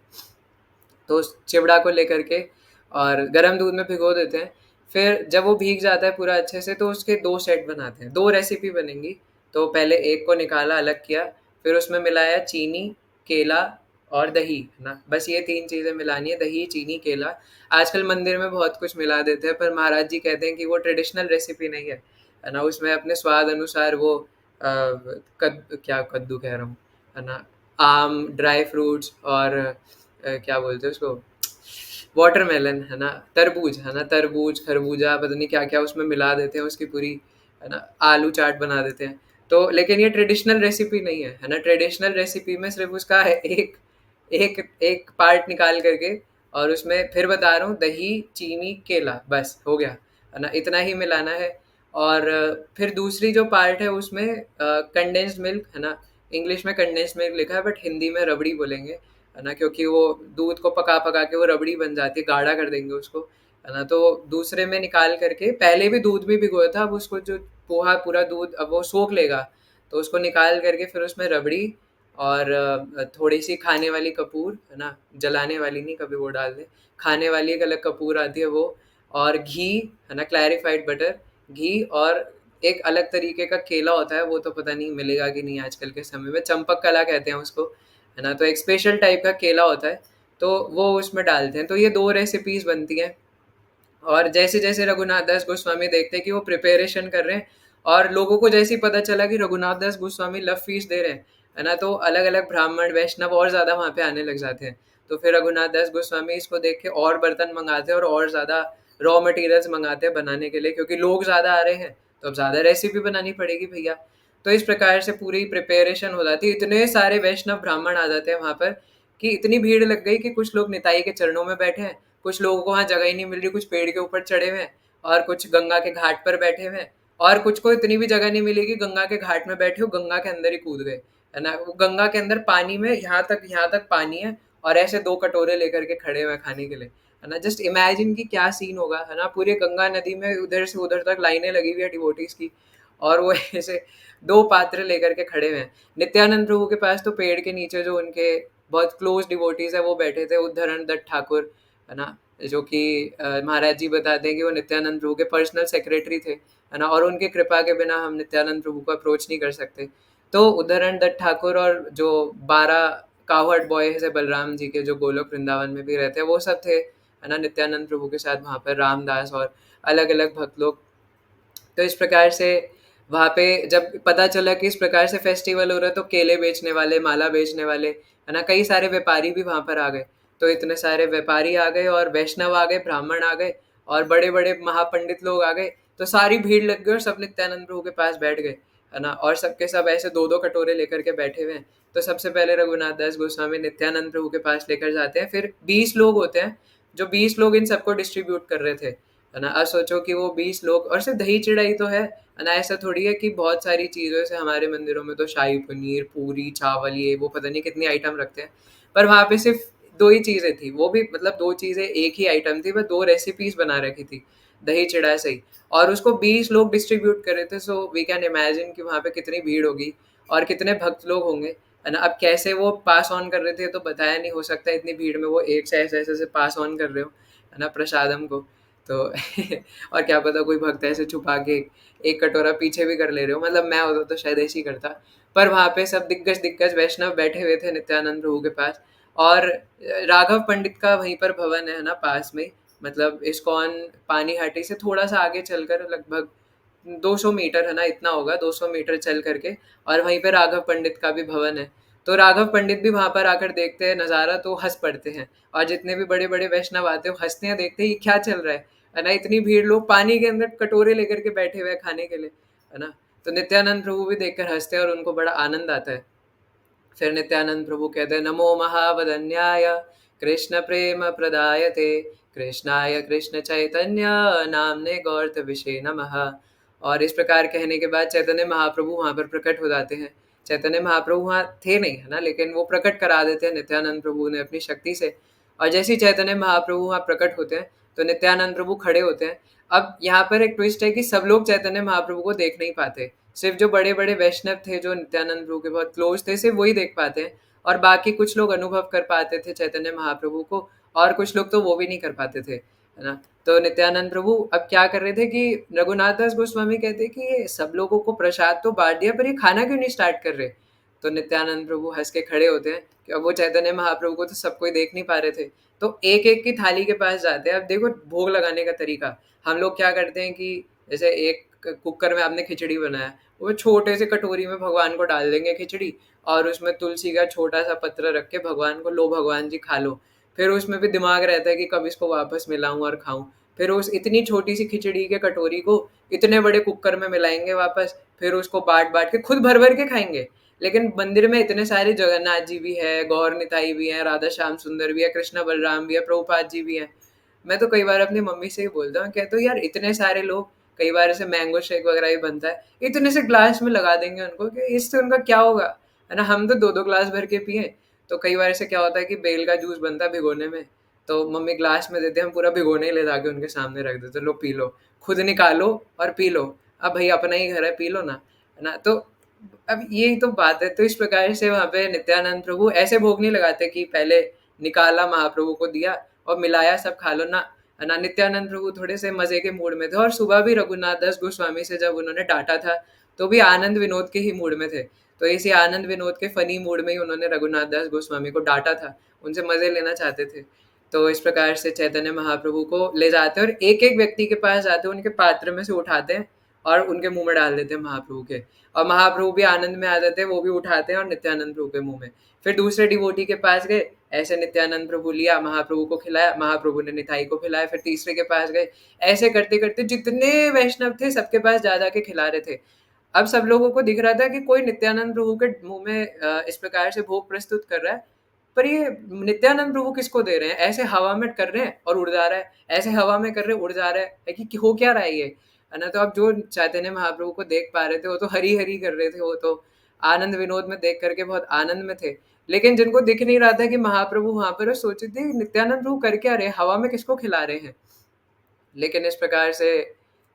तो उस चिवड़ा को लेकर के और गर्म दूध में भिगो देते हैं। फिर जब वो भीग जाता है पूरा अच्छे से, तो उसके 2 सेट बनाते हैं, 2 रेसिपी बनेंगी। तो पहले एक को निकाला, अलग किया, फिर उसमें मिलाया चीनी, केला और दही, है ना। बस ये 3 चीज़ें मिलानी है, दही, चीनी, केला। आजकल मंदिर में बहुत कुछ मिला देते हैं, पर महाराज जी कहते हैं कि वो ट्रेडिशनल रेसिपी नहीं है ना। उसमें अपने स्वाद अनुसार वो क्या कद्दू कह रहा हूँ, है ना, आम, ड्राई फ्रूट्स और क्या बोलते हैं उसको, वाटरमेलन, है ना, तरबूज, है ना, तरबूज, खरबूजा, पता नहीं क्या क्या उसमें मिला देते हैं, उसकी पूरी, है ना, आलू चाट बना देते हैं। तो लेकिन ये ट्रेडिशनल रेसिपी नहीं है ना। ट्रेडिशनल रेसिपी में सिर्फ उसका एक एक एक पार्ट निकाल करके, और उसमें फिर बता रहा हूँ, दही, चीनी, केला, बस हो गया, है ना, इतना ही मिलाना है। और फिर दूसरी जो पार्ट है उसमें कंडेंस्ड मिल्क, है ना। इंग्लिश में कंडेंस्ड मिल्क लिखा है, बट हिंदी में रबड़ी बोलेंगे, है ना, क्योंकि वो दूध को पका पका के वो रबड़ी बन जाती है, गाढ़ा कर देंगे उसको, है ना। तो दूसरे में निकाल करके, पहले भी दूध में भिगोया था, अब उसको जो पोहा पूरा दूध अब वो सोख लेगा, तो उसको निकाल करके फिर उसमें रबड़ी और थोड़ी सी खाने वाली कपूर, है ना, जलाने वाली नहीं, कभी वो डाल दें, खाने वाली एक अलग कपूर आती है वो, और घी, है ना, क्लैरिफाइड बटर, घी, और एक अलग तरीके का केला होता है, वो तो पता नहीं मिलेगा कि नहीं आजकल के समय में, चंपक कला कहते हैं उसको, है ना। तो एक स्पेशल टाइप का केला होता है, तो वो उसमें डालते हैं। तो ये 2 रेसिपीज बनती हैं। और जैसे जैसे रघुनाथ दास गोस्वामी देखते हैं कि वो प्रिपरेशन कर रहे हैं, और लोगों को जैसे ही पता चला कि रघुनाथ दास गोस्वामी लव फीस दे रहे हैं, है ना, तो अलग अलग ब्राह्मण वैष्णव और ज़्यादा वहाँ पे आने लग जाते हैं। तो फिर रघुनाथ दास गोस्वामी इसको देख के और बर्तन मंगाते हैं और ज़्यादा रॉ मटेरियल्स मंगाते हैं बनाने के लिए, क्योंकि लोग ज़्यादा आ रहे हैं तो अब ज़्यादा रेसिपी बनानी पड़ेगी भैया। तो इस प्रकार से पूरी प्रिपरेशन हो जाती है। इतने सारे वैष्णव ब्राह्मण आ जाते हैं वहाँ पर कि इतनी भीड़ लग गई कि कुछ लोग निताई के चरणों में बैठे हैं, कुछ लोगों को वहाँ जगह ही नहीं मिल रही, कुछ पेड़ के ऊपर चढ़े हुए हैं और कुछ गंगा के घाट पर बैठे हुए हैं, और कुछ को इतनी भी जगह नहीं मिली कि गंगा के घाट में बैठे हो, गंगा के अंदर ही कूद गए, है ना। वो गंगा के अंदर पानी में यहाँ तक पानी है और ऐसे 2 कटोरे लेकर के खड़े हुए हैं खाने के लिए, है ना। जस्ट इमेजिन कि क्या सीन होगा, है ना। पूरे गंगा नदी में उधर से उधर तक लाइनें लगी हुई है डिवोटीज की, और वो ऐसे 2 पात्र लेकर के खड़े हुए हैं। नित्यानंद प्रभु के पास तो पेड़ के नीचे जो उनके बहुत क्लोज डिवोटीज है वो बैठे थे, उद्धरण दत्त ठाकुर, है ना, जो कि महाराज जी बताते हैं कि वो नित्यानंद प्रभु के पर्सनल सेक्रेटरी थे, है ना, और उनकी कृपा के बिना हम नित्यानंद प्रभु को अप्रोच नहीं कर सकते। तो उद्धरण दत्त ठाकुर और जो 12 कावड़ बॉयज है बलराम जी के, जो गोलोक वृंदावन में भी रहते हैं, वो सब थे, है ना, नित्यानंद प्रभु के साथ वहाँ पर रामदास और अलग अलग भक्त लोग। तो इस प्रकार से वहाँ पे जब पता चला कि इस प्रकार से फेस्टिवल हो रहा है, तो केले बेचने वाले, माला बेचने वाले, है ना, कई सारे व्यापारी भी वहाँ पर आ गए। तो इतने सारे व्यापारी आ गए और वैष्णव आ गए, ब्राह्मण आ गए और बड़े बड़े महापंडित लोग आ गए। तो सारी भीड़ लग गई और सब नित्यानंद प्रभु के पास बैठ गए, है ना, और सबके सब ऐसे 2-2 कटोरे लेकर के बैठे हुए हैं। तो सबसे पहले रघुनाथ दास गोस्वामी नित्यानंद प्रभु के पास लेकर जाते हैं, फिर 20 लोग होते हैं, जो 20 लोग इन सबको डिस्ट्रीब्यूट कर रहे थे, है ना। अब सोचो कि वो 20 लोग, और सिर्फ दही चिड़ाई तो है ना, ऐसा थोड़ी है कि बहुत सारी चीज़ों से, हमारे मंदिरों में तो शाही पनीर, पूरी, चावल, ये वो पता नहीं कितनी आइटम रखते हैं, पर वहाँ पे सिर्फ 2 ही चीज़ें थी, वो भी मतलब 2 चीज़ें एक ही आइटम थी, बस 2 रेसिपीज़ बना रखी थी, दही चिड़ा से ही, और उसको 20 लोग डिस्ट्रीब्यूट कर रहे थे। सो वी कैन इमेजिन कि वहाँ पे कितनी भीड़ होगी और कितने भक्त लोग होंगे, है ना। अब कैसे वो पास ऑन कर रहे थे तो बताया नहीं, हो सकता है इतनी भीड़ में वो एक से ऐसे-ऐसे पास ऑन कर रहे हो, है ना, प्रसादम को। तो और क्या पता कोई भक्त ऐसे छुपा के एक कटोरा पीछे भी कर ले रहे हो, मतलब मैं होता तो शायद ऐसे ही करता। पर वहाँ पे सब दिग्गज दिग्गज वैष्णव बैठे हुए थे नित्यानंद प्रभु के पास, और राघव पंडित का वहीं पर भवन है ना पास में, मतलब इस्कॉन पानीहाटी से थोड़ा सा आगे चलकर लगभग 200 मीटर, है ना, इतना होगा 200 मीटर चल करके, और वहीं पे राघव पंडित का भी भवन है। तो राघव पंडित भी वहाँ पर आकर देखते हैं नज़ारा तो हंस पड़ते हैं, और जितने भी बड़े बड़े वैष्णव आते हैं वो हंसते हैं, देखते हैं ये क्या चल रहा है ना, इतनी भीड़, लोग पानी के अंदर कटोरे लेकर के बैठे हुए हैं खाने के लिए, है ना। तो नित्यानंद प्रभु भी देखकर हंसते हैं और उनको बड़ा आनंद आता है। फिर नित्यानंद प्रभु कहते हैं, नमो महावदन्याय कृष्ण प्रेम प्रदायते कृष्णाय कृष्ण चैतन्य नामने गौरत विषे नमः। और इस प्रकार कहने के बाद चैतन्य महाप्रभु वहाँ पर प्रकट हो जाते हैं। चैतन्य महाप्रभु वहाँ थे नहीं, है ना, लेकिन वो प्रकट करा देते हैं नित्यानंद प्रभु ने अपनी शक्ति से। और जैसे ही चैतन्य महाप्रभु वहाँ प्रकट होते हैं तो नित्यानंद प्रभु खड़े होते हैं। अब यहाँ पर एक ट्विस्ट है कि सब लोग चैतन्य महाप्रभु को देख नहीं पाते, सिर्फ जो बड़े बड़े वैष्णव थे जो नित्यानंद प्रभु के बहुत क्लोज थे, सिर्फ वही देख पाते हैं, और बाकी कुछ लोग अनुभव कर पाते थे चैतन्य महाप्रभु को, और कुछ लोग तो वो भी नहीं कर पाते थे, है ना। तो नित्यानंद प्रभु अब क्या कर रहे थे कि रघुनाथ दास गोस्वामी कहते कि ये सब लोगों को प्रसाद तो बांट दिया, पर ये खाना क्यों नहीं स्टार्ट कर रहे। तो नित्यानंद प्रभु हंस के खड़े होते हैं कि अब वो चैतन्य महाप्रभु को तो सब कोई देख नहीं पा रहे थे, तो एक एक की थाली के पास जाते हैं। अब देखो भोग लगाने का तरीका, हम लोग क्या करते हैं कि जैसे एक कुकर में आपने खिचड़ी बनाया, वो छोटे से कटोरी में भगवान को डाल देंगे खिचड़ी, और उसमें तुलसी का छोटा सा पत्र रख के भगवान को, लो भगवान जी खा लो। फिर उसमें भी दिमाग रहता है कि कब इसको वापस मिलाऊं और खाऊं। फिर उस इतनी छोटी सी खिचड़ी के कटोरी को इतने बड़े कुकर में मिलाएंगे वापस, फिर उसको बांट बांट के खुद भर भर के खाएंगे। लेकिन मंदिर में इतने सारे, जगन्नाथ जी भी है, गौर निताई भी है, राधा श्याम सुंदर भी है, कृष्ण बलराम भी है, प्रभुपाद जी भी है। मैं तो कई बार अपनी मम्मी से ही बोलता हूँ, कहता हूँ यार इतने सारे लोग, कई बार ऐसे मैंगो शेक वगैरह भी बनता है, इतने से ग्लास में लगा देंगे उनको कि इससे उनका क्या होगा, है ना। हम तो 2-2 ग्लास भर के पिए। तो कई बार ऐसे क्या होता है कि बेल का जूस बनता है भिगोने में, तो मम्मी ग्लास में देते हैं, हम पूरा भिगोने ही ले जाके उनके सामने रख देते, लो पी लो, खुद निकालो और पी लो। अब भाई अपना ही घर है, पी लो ना, है ना। तो अब यही तो बात है। तो इस प्रकार से वहाँ पे नित्यानंद प्रभु ऐसे भोग नहीं लगाते कि पहले निकाला महाप्रभु को दिया और मिलाया सब खा लो ना, है ना। नित्यानंद प्रभु थोड़े से मजे के मूड में थे, और सुबह भी रघुनाथ दास गोस्वामी से जब उन्होंने डांटा था तो भी आनंद विनोद के ही मूड में थे। तो इसी आनंद विनोद के फनी मूड में ही उन्होंने रघुनाथ दास गोस्वामी को डांटा था, उनसे मजे लेना चाहते थे। तो इस प्रकार से चैतन्य महाप्रभु को ले जाते हैं और एक एक व्यक्ति के पास जाते हैं, उनके पात्र में से उठाते हैं और उनके मुंह में डाल देते हैं महाप्रभु के। और महाप्रभु भी आनंद में आ जाते हैं, वो भी उठाते हैं और नित्यानंद प्रभु के मुंह में। फिर दूसरे डिवोटी के पास गए, ऐसे नित्यानंद प्रभु लिया, महाप्रभु को खिलाया, महाप्रभु ने निताई को खिलाया। फिर तीसरे के पास गए, ऐसे करते करते जितने वैष्णव थे सबके पास जा जा के खिला रहे थे। अब सब लोगों को दिख रहा था कि कोई नित्यानंद प्रभु के मुंह में इस प्रकार से भोग प्रस्तुत कर रहा है, पर ये नित्यानंद प्रभु किसको दे रहे हैं? ऐसे हवा में कर रहे हैं और उड़ जा रहा है, ऐसे हवा में कर रहे हैं उड़ जा रहा है कि हो क्या रहा है ये, है ना? तो अब जो चैतन्य महाप्रभु को देख पा रहे थे वो तो हरी हरी कर रहे थे, वो तो आनंद विनोद में देख करके बहुत आनंद में थे। लेकिन जिनको दिख नहीं रहा था कि महाप्रभु वहां पर, वो सोचे थे नित्यानंद प्रभु कर क्या रहे हैं, हवा में किसको खिला रहे हैं। लेकिन इस प्रकार से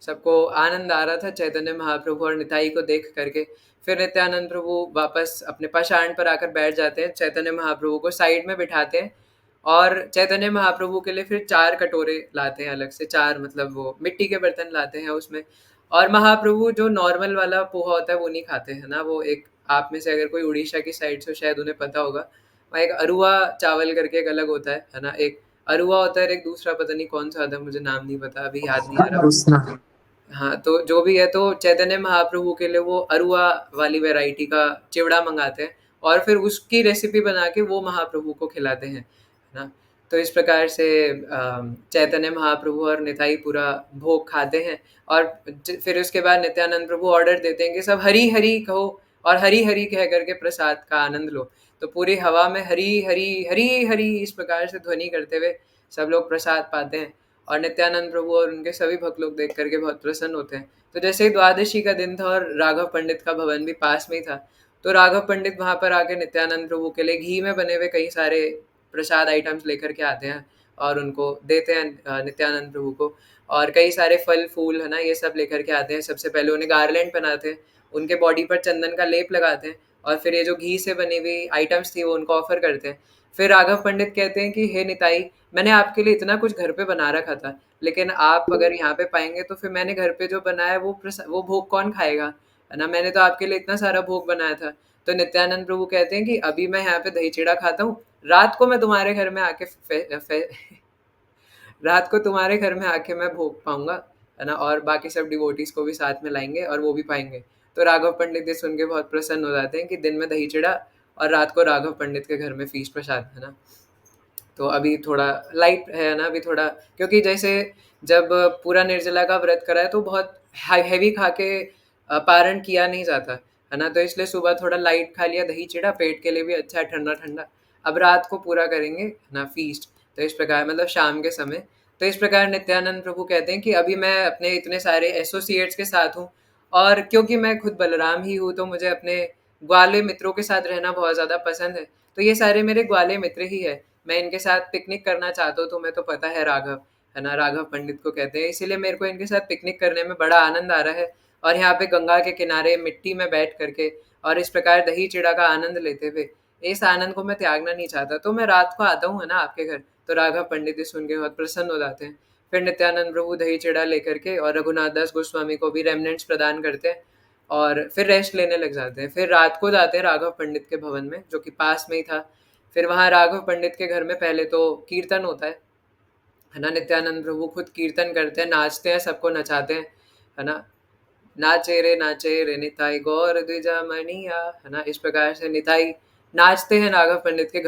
सबको आनंद आ रहा था चैतन्य महाप्रभु और निताई को देख करके। फिर नित्यानंद प्रभु वापस अपने पाषाण पर आकर बैठ जाते हैं, चैतन्य महाप्रभु को साइड में बिठाते हैं और चैतन्य महाप्रभु के लिए फिर 4 कटोरे लाते हैं अलग से, 4 मतलब वो मिट्टी के बर्तन लाते हैं उसमें। और महाप्रभु जो नॉर्मल वाला पोहा होता है वो नहीं खाते हैं ना, वो एक, आप में से अगर कोई उड़ीसा की साइड से शायद उन्हें पता होगा, वहाँ एक अरुआ चावल करके एक अलग होता है ना? एक अरुआ होता है, एक दूसरा पता नहीं कौन-सा आता है, मुझे नाम नहीं पता, अभी याद नहीं आ रहा। उसना। हाँ, तो जो भी है, तो चैतन्य महाप्रभु के लिए वो अरुआ वाली वैरायटी का चिवड़ा मँगाते हैं और फिर उसकी रेसिपी बना के वो महाप्रभु को खिलाते हैं, है ना? तो इस प्रकार से चैतन्य महाप्रभु और निताई पूरा भोग खाते हैं और फिर उसके बाद नित्यानंद प्रभु ऑर्डर देते हैं कि सब हरी हरी कहो और हरी हरी कह करके प्रसाद का आनंद लो। तो पूरी हवा में हरी हरी हरी हरी इस प्रकार से ध्वनि करते हुए सब लोग प्रसाद पाते हैं और नित्यानंद प्रभु और उनके सभी भक्त लोग देख करके बहुत प्रसन्न होते हैं। तो जैसे ही द्वादशी का दिन था और राघव पंडित का भवन भी पास में ही था, तो राघव पंडित वहां पर आके नित्यानंद प्रभु के लिए घी में बने हुए कई सारे प्रसाद आइटम्स लेकर के आते हैं और उनको देते हैं नित्यानंद प्रभु को। और कई सारे फल फूल, है ना, ये सब लेकर के आते हैं। सबसे पहले उन्हें गार्लैंड पहनाते हैं, उनके बॉडी पर चंदन का लेप लगाते हैं और फिर ये जो घी से बनी हुई आइटम्स थी वो उनको ऑफर करते हैं। फिर राघव पंडित कहते हैं कि हे निताई, मैंने आपके लिए इतना कुछ घर पे बना रखा था, लेकिन आप अगर यहाँ पे पाएंगे तो फिर मैंने घर पे जो बनाया है वो भोग कौन खाएगा, है ना? मैंने तो आपके लिए इतना सारा भोग बनाया था। तो नित्यानंद प्रभु कहते हैं कि अभी मैं यहाँ पे दही चिड़ा खाता हूँ, रात को मैं तुम्हारे घर में आके रात को तुम्हारे घर में आके मैं भोग पाऊंगा, है ना? और बाकी सब डिवोटीज को भी साथ में लाएंगे और वो भी पाएंगे। तो राघव पंडित ये सुन के बहुत प्रसन्न हो जाते हैं कि दिन में दही चिड़ा और रात को राघव पंडित के घर में फीस प्रसाद, है ना? तो अभी थोड़ा लाइट है ना, अभी थोड़ा, क्योंकि जैसे जब पूरा निर्जला का व्रत करा है तो बहुत हैवी खा के पारण किया नहीं जाता, है ना? तो इसलिए सुबह थोड़ा लाइट खा लिया दही चिड़ा, पेट के लिए भी अच्छा है, ठंडा ठंडा। अब रात को पूरा करेंगे, है ना, फीस्ट। तो इस प्रकार मतलब शाम के समय। तो इस प्रकार नित्यानंद प्रभु कहते हैं कि अभी मैं अपने इतने सारे एसोसिएट्स के साथ हूँ और क्योंकि मैं खुद बलराम ही हूँ तो मुझे अपने ग्वाले मित्रों के साथ रहना बहुत ज़्यादा पसंद है। तो ये सारे मेरे ग्वाले मित्र ही है, मैं इनके साथ पिकनिक करना चाहता हूँ। तुम्हें तो पता है राघव, है ना, राघव पंडित को कहते हैं, इसीलिए मेरे को इनके साथ पिकनिक करने में बड़ा आनंद आ रहा है। और यहाँ पे गंगा के किनारे मिट्टी में बैठ करके और इस प्रकार दही चिड़ा का आनंद लेते हुए इस आनंद को मैं त्यागना नहीं चाहता, तो मैं रात को आता हूँ, है ना, आपके घर। तो राघव पंडित ये सुन के बहुत प्रसन्न हो जाते हैं। फिर नित्यानंद प्रभु दही चिड़ा लेकर के और रघुनाथ दास गोस्वामी को भी रेमनेंट्स प्रदान करते हैं और फिर रेस्ट लेने लग जाते हैं। फिर रात को जाते हैं राघव पंडित के भवन में, जो कि पास में ही था। फिर वहाँ राघव पंडित के घर में पहले तो कीर्तन होता है ना? नित्यानंद प्रभु खुद कीर्तन करते हैं, नाचते हैं, सबको नचाते हैं, है ना? नाचे रे निताई गौर द्विजा मणिया, है ना? इस प्रकार से निताई नाचते हैं राघव पंडित के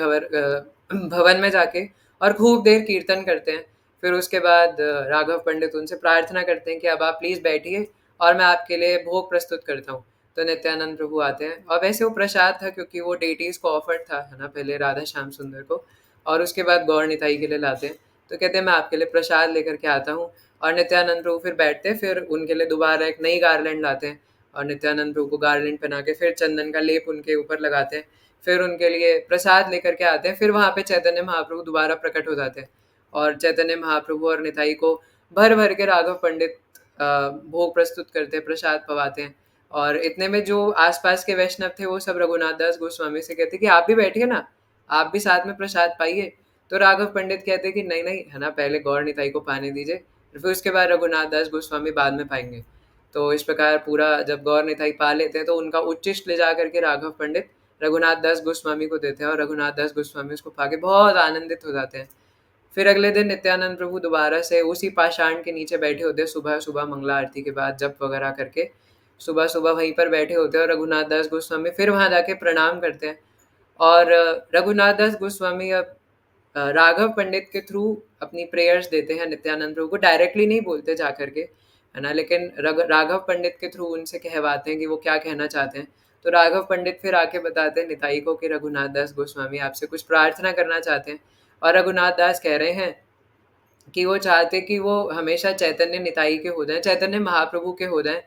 भवन में जाके और खूब देर कीर्तन करते हैं। फिर उसके बाद राघव पंडित उनसे प्रार्थना करते हैं कि अब आप प्लीज़ बैठिए और मैं आपके लिए भोग प्रस्तुत करता हूँ। तो नित्यानंद प्रभु आते हैं और वैसे वो प्रसाद था क्योंकि वो डेटीज़ को ऑफर्ड था, है ना, पहले राधा श्याम सुंदर को और उसके बाद गौर निताई के लिए लाते हैं। तो कहते हैं मैं आपके लिए प्रसाद लेकर के आता हूँ और नित्यानंद प्रभु फिर बैठते हैं, फिर उनके लिए दोबारा एक नई गारलैंड लाते हैं और नित्यानंद प्रभु को गारलैंड पहना के फिर चंदन का लेप उनके ऊपर लगाते हैं। फिर उनके लिए प्रसाद लेकर के आते हैं। फिर वहाँ पे चैतन्य महाप्रभु दोबारा प्रकट हो जाते हैं और चैतन्य महाप्रभु और निताई को भर भर के राघव पंडित भोग प्रस्तुत करते हैं, प्रसाद पवाते हैं। और इतने में जो आसपास के वैष्णव थे वो सब रघुनाथ दास गोस्वामी से कहते कि आप भी बैठिए ना, आप भी साथ में प्रसाद पाइए। तो राघव पंडित कहते कि नहीं नहीं, है ना, पहले गौर निताई को पाने दीजिए, फिर उसके बाद रघुनाथ दास गोस्वामी बाद में पाएंगे। तो इस प्रकार पूरा जब गौर निताई पा लेते हैं तो उनका उच्चिष्ट ले जा करके राघव पंडित रघुनाथ दास गोस्वामी को देते हैं और रघुनाथ दास गोस्वामी उसको पा के बहुत आनंदित हो जाते हैं। फिर अगले दिन नित्यानंद प्रभु दोबारा से उसी पाषाण के नीचे बैठे होते हैं, सुबह सुबह मंगला आरती के बाद जप वगैरह करके सुबह सुबह वहीं पर बैठे होते हैं, और रघुनाथ दास गोस्वामी फिर वहां जाके प्रणाम करते हैं। और रघुनाथ दास गोस्वामी अब राघव पंडित के थ्रू अपनी प्रेयर्स देते हैं नित्यानंद प्रभु को, डायरेक्टली नहीं बोलते जा करके, है ना, लेकिन राघव पंडित के थ्रू उनसे कहवाते हैं कि वो क्या कहना चाहते हैं। तो राघव पंडित फिर आके बताते हैं निताई को कि रघुनाथ दास गोस्वामी आपसे कुछ प्रार्थना करना चाहते हैं। और रघुनाथ दास कह रहे हैं कि वो चाहते कि वो हमेशा चैतन्य निताई के हो जाएं, चैतन्य महाप्रभु के हो जाएं,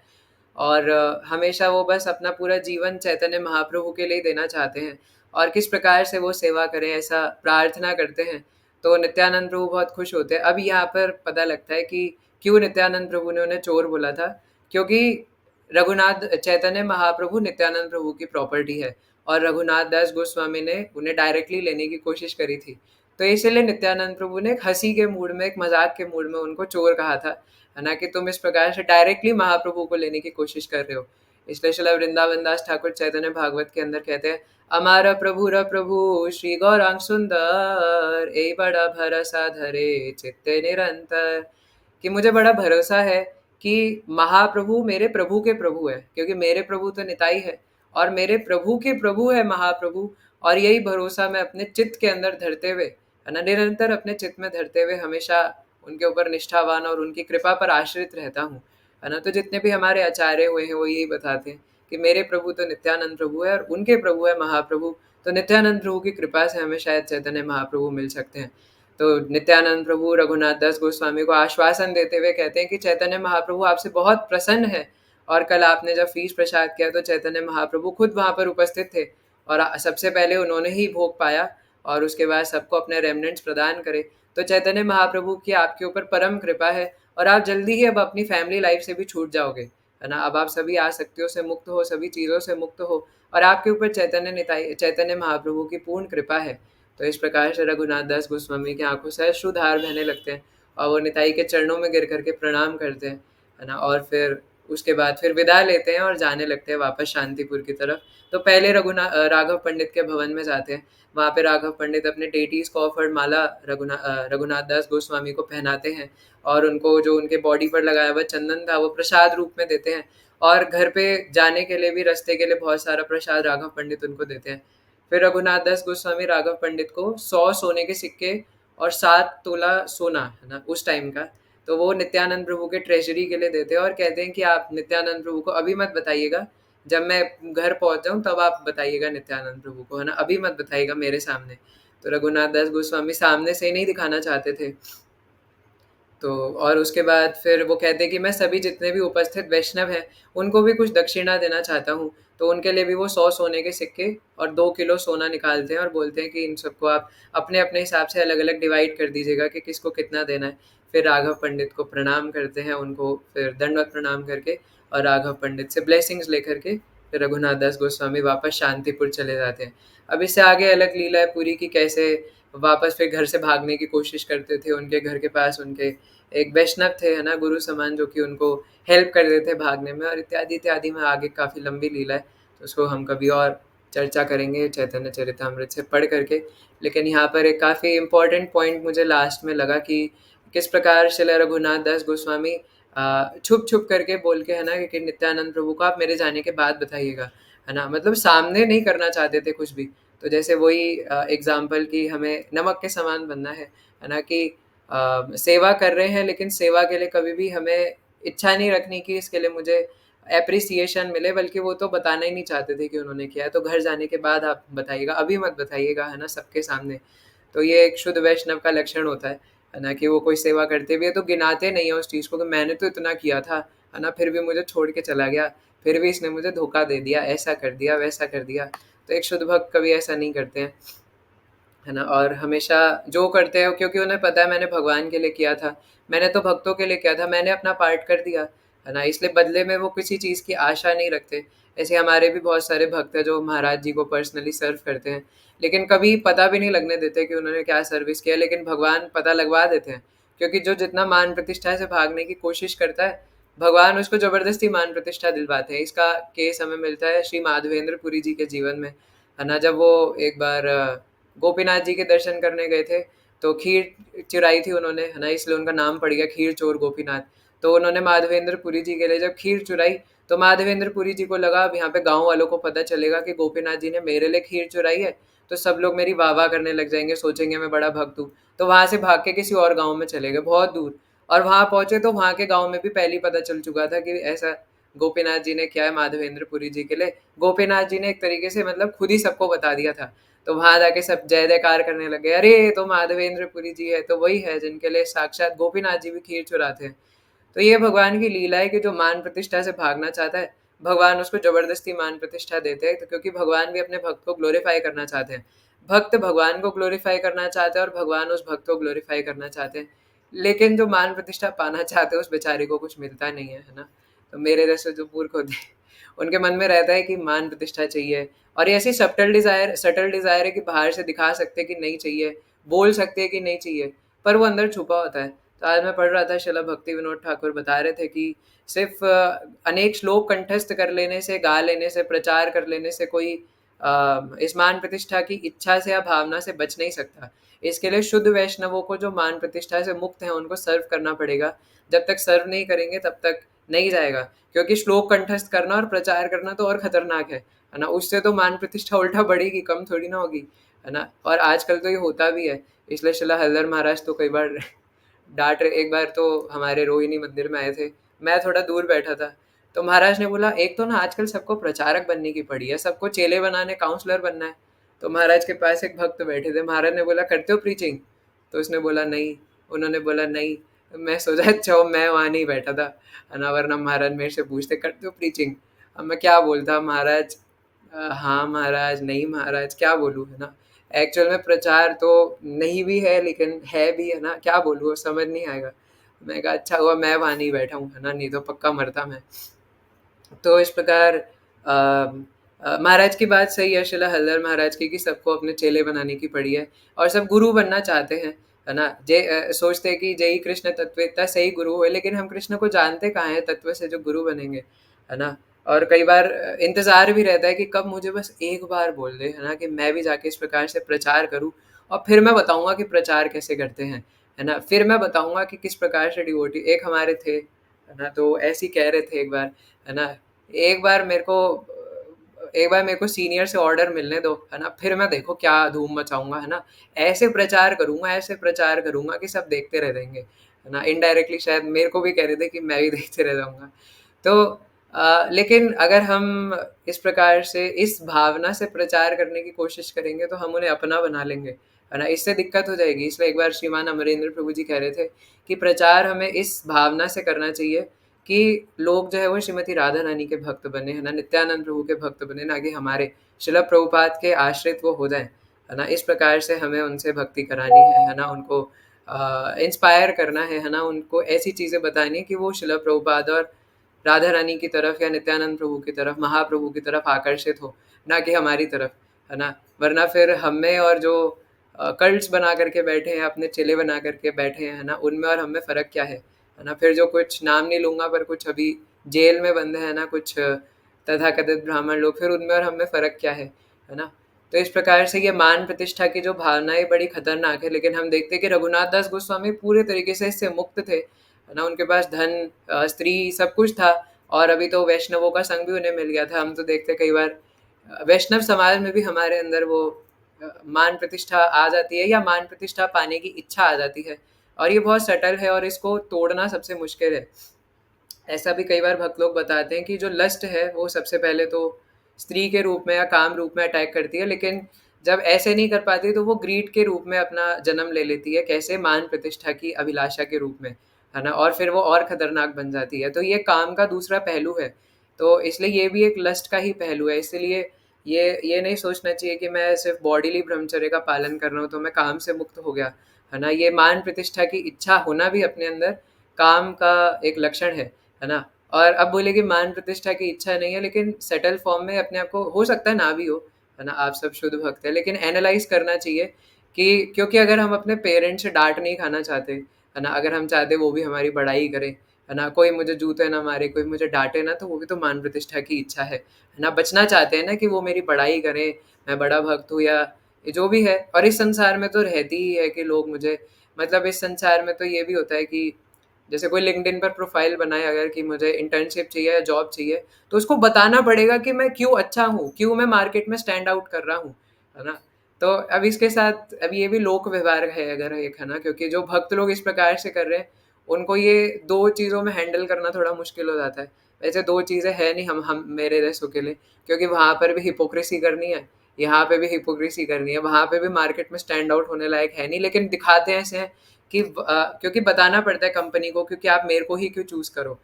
और हमेशा वो बस अपना पूरा जीवन चैतन्य महाप्रभु के लिए देना चाहते हैं, और किस प्रकार से वो सेवा करें ऐसा प्रार्थना करते हैं। तो नित्यानंद प्रभु बहुत खुश होते हैं। अब यहाँ पर पता लगता है कि क्यों नित्यानंद प्रभु ने उन्हें चोर बोला था, क्योंकि रघुनाथ चैतन्य महाप्रभु नित्यानंद प्रभु की प्रॉपर्टी है, और रघुनाथ दास गोस्वामी ने उन्हें डायरेक्टली लेने की कोशिश करी थी। तो इसीलिए नित्यानंद प्रभु ने एक हंसी के मूड में, एक मजाक के मूड में उनको चोर कहा था, है ना, कि तुम इस प्रकार से डायरेक्टली महाप्रभु को लेने की कोशिश कर रहे हो। इसलिए श्रील वृंदावन दास ठाकुर चैतन्य भागवत के अंदर कहते हैं, अमारा प्रभु र प्रभु श्री गौरांग सुंदर, ए बड़ा भरोसा धरे चित्ते निरंतर, कि मुझे बड़ा भरोसा है कि महाप्रभु मेरे प्रभु के प्रभु है, क्योंकि मेरे प्रभु तो निताई है और मेरे प्रभु के प्रभु है महाप्रभु। और यही भरोसा मैं अपने चित्त के अंदर धरते हुए, है ना, निरंतर अपने चित्त में धरते हुए हमेशा उनके ऊपर निष्ठावान और उनकी कृपा पर आश्रित रहता हूँ, है ना। तो जितने भी हमारे आचार्य हुए हैं वो यही बताते हैं कि मेरे प्रभु तो नित्यानंद प्रभु है और उनके प्रभु है महाप्रभु। तो नित्यानंद प्रभु की कृपा से हमें शायद चैतन्य महाप्रभु मिल सकते हैं। तो नित्यानंद प्रभु रघुनाथ दास गोस्वामी को आश्वासन देते हुए कहते हैं कि चैतन्य महाप्रभु आपसे बहुत प्रसन्न है, और कल आपने जब फीस प्रसाद किया तो चैतन्य महाप्रभु खुद वहाँ पर उपस्थित थे, और सबसे पहले उन्होंने ही भोग पाया और उसके बाद सबको अपने रेमनेंट्स प्रदान करे। तो चैतन्य महाप्रभु की आपके ऊपर परम कृपा है, और आप जल्दी ही अब अपनी फैमिली लाइफ से भी छूट जाओगे, है ना। अब आप सभी आसक्तियों से मुक्त हो, सभी चीज़ों से मुक्त हो, और आपके ऊपर चैतन्य महाप्रभु की पूर्ण कृपा है। तो इस प्रकार से रघुनाथ दास गोस्वामी की आंखों से अश्रुधार बहने लगते हैं, और वो निताई के चरणों में गिर करके प्रणाम करते हैं, है ना। और फिर उसके बाद फिर विदा लेते हैं और जाने लगते हैं वापस शांतिपुर की तरफ। तो पहले राघव पंडित के भवन में जाते हैं। वहाँ पे राघव पंडित अपने डेटीज को ऑफर्ड माला रघुनाथ दास गोस्वामी को पहनाते हैं, और उनको जो उनके बॉडी पर लगाया हुआ चंदन था वो प्रसाद रूप में देते हैं, और घर पे जाने के लिए भी रास्ते के लिए बहुत सारा प्रसाद राघव पंडित उनको देते हैं। फिर रघुनाथ दास गोस्वामी राघव पंडित को 100 सोने के सिक्के और 7 तोला सोना, है ना, उस टाइम का, तो वो नित्यानंद प्रभु के ट्रेजरी के लिए देते हैं, और कहते हैं कि आप नित्यानंद प्रभु को अभी मत बताइएगा, जब मैं घर पहुंच जाऊं तब आप बताइएगा नित्यानंद प्रभु को, है ना, अभी मत बताइएगा मेरे सामने। तो रघुनाथ दास गोस्वामी सामने से ही नहीं दिखाना चाहते थे। तो और उसके बाद फिर वो कहते हैं कि मैं सभी जितने भी उपस्थित वैष्णव हैं उनको भी कुछ दक्षिणा देना चाहता हूँ। तो उनके लिए भी वो 100 सोने के सिक्के और 2 किलो सोना निकालते हैं, और बोलते हैं कि इन सबको आप अपने अपने हिसाब से अलग अलग डिवाइड कर दीजिएगा कि किसको कितना देना है। फिर राघव पंडित को प्रणाम करते हैं, उनको फिर दंडवत प्रणाम करके, और राघव पंडित से ब्लेसिंग्स लेकर के फिर रघुनाथ दास गोस्वामी वापस शांतिपुर चले जाते हैं। अब इससे आगे अलग लीला है पूरी की कैसे वापस फिर घर से भागने की कोशिश करते थे। उनके घर के पास उनके एक वैष्णव थे, है ना, गुरु समान, जो कि उनको हेल्प कर देते थे भागने में, और इत्यादि इत्यादि में आगे काफ़ी लंबी लीला है, तो उसको हम कभी और चर्चा करेंगे चैतन्य चरितामृत से पढ़ करके। लेकिन यहाँ पर एक काफ़ी इम्पोर्टेंट पॉइंट मुझे लास्ट में लगा कि किस प्रकार श्रील रघुनाथ दास गोस्वामी छुप छुप करके बोल के, है ना, कि नित्यानंद प्रभु को आप मेरे जाने के बाद बताइएगा, है ना, मतलब सामने नहीं करना चाहते थे कुछ भी। तो जैसे वही एग्जाम्पल कि हमें नमक के समान बनना है ना, कि सेवा कर रहे हैं लेकिन सेवा के लिए कभी भी हमें इच्छा नहीं रखनी कि इसके लिए मुझे एप्रिसिएशन मिले, बल्कि वो तो बताना ही नहीं चाहते थे कि उन्होंने किया है। तो घर जाने के बाद आप बताइएगा, अभी मत बताइएगा, है ना, सबके सामने। तो ये एक शुद्ध वैष्णव का लक्षण होता है ना, कि वो कोई सेवा करते भी है तो गिनाते नहीं है उस चीज़ को कि मैंने तो इतना किया था, है ना, फिर भी मुझे छोड़ के चला गया, फिर भी इसने मुझे धोखा दे दिया, ऐसा कर दिया, वैसा कर दिया। तो एक शुद्ध भक्त कभी ऐसा नहीं करते हैं, है ना। और हमेशा जो करते हैं क्योंकि उन्हें पता है मैंने भगवान के लिए किया था, मैंने तो भक्तों के लिए किया था, मैंने अपना पार्ट कर दिया, है ना, इसलिए बदले में वो किसी चीज़ की आशा नहीं रखते। ऐसे हमारे भी बहुत सारे भक्त हैं जो महाराज जी को पर्सनली सर्व करते हैं, लेकिन कभी पता भी नहीं लगने देते कि उन्होंने क्या सर्विस किया, लेकिन भगवान पता लगवा देते हैं। क्योंकि जो जितना मान प्रतिष्ठा से भागने की कोशिश करता है, भगवान उसको जबरदस्ती मान प्रतिष्ठा दिलवाते हैं। इसका केस हमें मिलता है श्री माधवेंद्र पुरी जी के जीवन में, है ना। जब वो एक बार गोपीनाथ जी के दर्शन करने गए थे, तो खीर चुराई थी उन्होंने, है ना, इसलिए उनका नाम पड़ गया खीर चोर गोपीनाथ। तो उन्होंने माधवेंद्र पुरी जी के लिए जब खीर चुराई, तो माधवेंद्र पुरी जी को लगा अब यहाँ पे गाँव वालों को पता चलेगा कि गोपीनाथ जी ने मेरे लिए खीर चुराई है, तो सब लोग मेरी वाह-वाह करने लग जाएँगे, सोचेंगे मैं बड़ा भक्त हूँ। तो वहाँ से भाग के किसी और गाँव में चले गए, बहुत दूर। और वहाँ पहुँचे तो वहाँ के गाँव में भी पहले ही पता चल चुका था कि ऐसा गोपीनाथ जी ने किया है माधवेंद्र पुरी जी के लिए। गोपीनाथ जी ने एक तरीके से मतलब खुद ही सबको बता दिया था। तो वहाँ जाके सब जय-जयकार करने लगे, "अरे! ये तो माधवेंद्र पुरी जी है, तो वही है जिनके लिए साक्षात गोपीनाथ जी भी खीर चुराते हैं।" तो ये भगवान की लीला है कि जो मान प्रतिष्ठा से भागना चाहता है, भगवान उसको ज़बरदस्ती मान प्रतिष्ठा देते हैं, तो क्योंकि भगवान भी अपने भक्त को ग्लोरीफाई करना चाहते हैं। भक्त भगवान को ग्लोरीफाई करना चाहते हैं और भगवान उस भक्त को ग्लोरीफाई करना चाहते हैं। लेकिन जो मान प्रतिष्ठा पाना चाहते हैं, उस बेचारे को कुछ मिलता नहीं है ना? तो मेरे जैसे जो मूर्ख होते हैं, उनके मन में रहता है कि मान प्रतिष्ठा चाहिए, और ये ऐसी सटल डिज़ायर है कि बाहर से दिखा सकते हैं कि नहीं चाहिए, बोल सकते हैं कि नहीं चाहिए, पर वो अंदर छुपा होता है। तो आज मैं पढ़ रहा था, श्रील भक्ति विनोद ठाकुर बता रहे थे कि सिर्फ़ अनेक श्लोक कंठस्थ कर लेने से, गा लेने से, प्रचार कर लेने से कोई इस मान प्रतिष्ठा की इच्छा से या भावना से बच नहीं सकता। इसके लिए शुद्ध वैष्णवों को जो मान प्रतिष्ठा से मुक्त हैं, उनको सर्व करना पड़ेगा। जब तक सर्व नहीं करेंगे तब तक नहीं जाएगा। क्योंकि श्लोक कंठस्थ करना और प्रचार करना तो और खतरनाक है ना? उससे तो मान प्रतिष्ठा उल्टा बढ़ेगी, कम थोड़ी ना होगी, है ना? और आजकल तो ये होता भी है। इसलिए श्रील हरिहर महाराज तो कई बार डाँट रहे। एक बार तो हमारे रोहिणी मंदिर में आए थे, मैं थोड़ा दूर बैठा था, तो महाराज ने बोला, "एक तो ना आजकल सबको प्रचारक बनने की पड़ी है, सबको चेले बनाने, काउंसलर बनना है।" तो महाराज के पास एक भक्त बैठे थे, महाराज ने बोला, "करते हो प्रीचिंग?" तो उसने बोला, "नहीं।" उन्होंने बोला, "नहीं।" मैं सोचा अच्छा हुआ मैं वहाँ नहीं बैठा था, है ना? वरना महाराज मेरे से पूछते, "करते हो प्रीचिंग?" अब मैं क्या बोलता, महाराज हाँ महाराज, नहीं महाराज, क्या बोलूँ, है ना? एक्चुअल में प्रचार तो नहीं भी है लेकिन है भी, है ना? क्या बोलूँ, समझ नहीं आएगा। मैंने कहा अच्छा हुआ मैं वहाँ नहीं बैठा हूँ, है ना? नहीं तो पक्का मरता मैं। तो इस प्रकार महाराज की बात सही है, श्रील हल्दर महाराज की, कि सबको अपने चेले बनाने की पड़ी है और सब गुरु बनना चाहते हैं, है ना? सोचते हैं कि जय ही कृष्ण तत्वेता सही गुरु हुए, लेकिन हम कृष्ण को जानते कहाँ हैं तत्व से जो गुरु बनेंगे, है ना? और कई बार इंतज़ार भी रहता है कि कब मुझे बस एक बार बोल दे, है ना? कि मैं भी जाके इस प्रकार से प्रचार करूँ और फिर मैं बताऊँगा कि प्रचार कैसे करते हैं, है ना? फिर मैं बताऊँगा कि किस प्रकार से डिवोटी एक हमारे थे, है ना? तो ऐसे ही कह रहे थे एक बार, है ना? एक बार मेरे को एक बार मेरे को सीनियर से ऑर्डर मिलने दो, है ना? फिर मैं देखो क्या धूम मचाऊँगा, है ना? ऐसे प्रचार करूँगा कि सब देखते रह जाएँगे, है ना? इनडायरेक्टली शायद मेरे को भी कह रहे थे कि मैं भी देखते रह जाऊँगा। तो लेकिन अगर हम इस प्रकार से इस भावना से प्रचार करने की कोशिश करेंगे तो हम उन्हें अपना बना लेंगे, है ना? इससे दिक्कत हो जाएगी। इसलिए एक बार श्रीमान अमरेंद्र प्रभु जी कह रहे थे कि प्रचार हमें इस भावना से करना चाहिए कि लोग जो है वो श्रीमती राधा रानी के भक्त बने, है ना? नित्यानंद प्रभु के भक्त बने, ना कि हमारे श्रील प्रभुपाद के आश्रित वो हो जाएँ, है ना? इस प्रकार से हमें उनसे भक्ति करानी है ना? उनको इंस्पायर करना है ना? उनको ऐसी चीज़ें बतानी है कि वो श्रील प्रभुपाद और राधा रानी की तरफ या नित्यानंद प्रभु की तरफ, महाप्रभु की तरफ आकर्षित हो, ना कि हमारी तरफ, है ना? वरना फिर हम में और जो कल्ट्स बना कर के बैठे हैं, अपने चेले बना कर के बैठे हैं, है ना? उनमें और हम में फ़र्क क्या है ना? फिर जो कुछ नाम नहीं लूँगा पर कुछ अभी जेल में बंद हैं ना कुछ तथाकथित ब्राह्मण लोग, फिर उनमें और हम में फ़र्क क्या है ना? तो इस प्रकार से ये मान प्रतिष्ठा की जो भावना है बड़ी खतरनाक है, लेकिन हम देखते हैं कि रघुनाथ दास गोस्वामी पूरे तरीके से इससे मुक्त थे, है ना? उनके पास धन स्त्री सब कुछ था और अभी तो वैष्णवों का संग भी उन्हें मिल गया था। हम तो देखते हैं कई बार वैष्णव समाज में भी हमारे अंदर वो मान प्रतिष्ठा आ जाती है या मान प्रतिष्ठा पाने की इच्छा आ जाती है और ये बहुत सटल है और इसको तोड़ना सबसे मुश्किल है। ऐसा भी कई बार भक्त लोग बताते हैं कि जो लस्ट है वो सबसे पहले तो स्त्री के रूप में या काम रूप में अटैक करती है, लेकिन जब ऐसे नहीं कर पाती तो वो ग्रीड के रूप में अपना जन्म ले लेती है, कैसे मान प्रतिष्ठा की अभिलाषा के रूप में, है ना? और फिर वो और खतरनाक बन जाती है। तो ये काम का दूसरा पहलू है। तो इसलिए ये भी एक लस्ट का ही पहलू है। इसलिए ये नहीं सोचना चाहिए कि मैं सिर्फ़ बॉडीली ब्रह्मचर्य का पालन कर रहा हूँ तो मैं काम से मुक्त हो गया, है ना? ये मान प्रतिष्ठा की इच्छा होना भी अपने अंदर काम का एक लक्षण है ना? और अब बोले कि मान प्रतिष्ठा की इच्छा नहीं है, लेकिन सेटल फॉर्म में अपने आप को हो सकता है ना भी हो, है ना? आप सब शुद्ध भक्त हैं, लेकिन एनालाइज़ करना चाहिए कि क्योंकि अगर हम अपने पेरेंट्स से डाँट नहीं खाना चाहते, है ना? अगर हम चाहते वो भी हमारी बड़ाई करे, है ना? कोई मुझे जूते ना मारे, कोई मुझे डाँटे ना, तो वो भी तो मान प्रतिष्ठा की इच्छा है ना? बचना चाहते हैं ना कि वो मेरी बड़ाई करें, मैं बड़ा भक्त हूँ या ये जो भी है। और इस संसार में तो रहती ही है कि लोग मुझे, मतलब इस संसार में तो ये भी होता है कि जैसे कोई लिंक्डइन पर प्रोफाइल बनाए अगर कि मुझे इंटर्नशिप चाहिए या जॉब चाहिए, तो उसको बताना पड़ेगा कि मैं क्यों अच्छा हूँ, क्यों मैं मार्केट में स्टैंड आउट कर रहा हूँ, है ना। तो अब इसके साथ अब ये भी लोक व्यवहार है अगर एक, है ना, क्योंकि जो भक्त लोग इस प्रकार से कर रहे हैं उनको ये दो चीज़ों में हैंडल करना थोड़ा मुश्किल हो जाता है। वैसे दो चीज़ें है नहीं हम मेरे जैसों के लिए, क्योंकि वहाँ पर भी हिपोक्रेसी करनी है, यहाँ पे भी हिपोक्रेसी करनी है, वहाँ पे भी मार्केट में स्टैंड आउट होने लायक है नहीं, लेकिन दिखाते ऐसे हैं कि क्योंकि बताना पड़ता है कंपनी को, क्योंकि आप मेरे को ही क्यों चूज़ करो।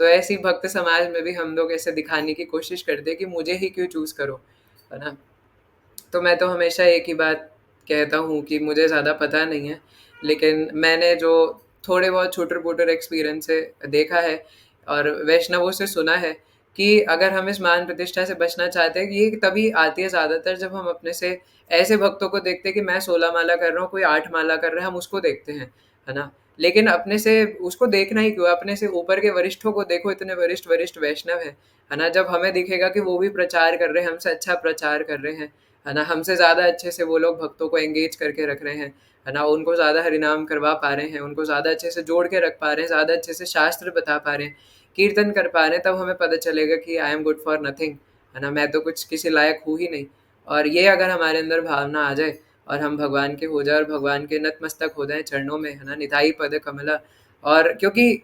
तो ऐसी भक्त समाज में भी हम लोग ऐसे दिखाने की कोशिश करते हैं कि मुझे ही क्यों चूज़ करो, है ना। तो मैं तो हमेशा एक ही बात कहता हूँ कि मुझे ज़्यादा पता नहीं है, लेकिन मैंने जो थोड़े बहुत छूटर-पुटर एक्सपीरियंस से देखा है और वैष्णवों से सुना है कि अगर हम इस मान प्रतिष्ठा से बचना चाहते हैं, कि ये तभी आती है ज़्यादातर जब हम अपने से ऐसे भक्तों को देखते हैं कि मैं 16 माला कर रहा हूँ, कोई 8 माला कर रहा है, हम उसको देखते हैं, है ना? लेकिन अपने से उसको देखना ही क्यों? अपने से ऊपर के वरिष्ठों को देखो, इतने वरिष्ठ वैष्णव हैं, है ना? जब हमें दिखेगा कि वो भी प्रचार कर रहे हैं, हमसे अच्छा प्रचार कर रहे हैं, है ना? हमसे ज़्यादा अच्छे से वो लोग भक्तों को एंगेज करके रख रहे हैं, है ना? उनको ज़्यादा हरिनाम करवा पा रहे हैं, उनको ज़्यादा अच्छे से जोड़ के रख पा रहे हैं, ज़्यादा अच्छे से शास्त्र बता पा रहे हैं, कीर्तन कर पा रहे हैं, तब हमें पता चलेगा कि I am good for nothing, है ना? मैं तो कुछ किसी लायक हूँ ही नहीं। और ये अगर हमारे अंदर भावना आ जाए और हम भगवान के हो जाए और भगवान के नतमस्तक हो जाएँ चरणों में, है ना? निताई पद कमला। और क्योंकि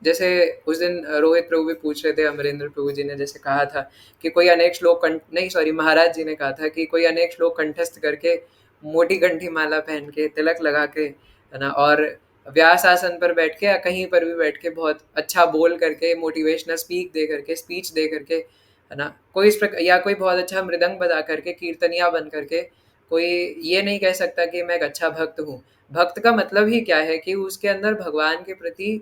जैसे उस दिन रोहित प्रभु भी पूछ रहे थे, अमरेंद्र प्रभु जी ने जैसे कहा था कि कोई अनेक श्लोक कंठ नहीं, सॉरी, महाराज जी ने कहा था कि कोई अनेक श्लोक कंठस्थ करके, मोटी कंठी माला पहन के, तिलक लगा के, है ना, और व्यास आसन पर बैठ के या कहीं पर भी बैठ के बहुत अच्छा बोल करके, मोटिवेशनल स्पीच दे करके, है ना, कोई इस प्रकार, या कोई बहुत अच्छा मृदंग बजा करके, कीर्तनिया बन करके, कोई ये नहीं कह सकता कि मैं एक अच्छा भक्त हूँ। भक्त का मतलब ही क्या है कि उसके अंदर भगवान के प्रति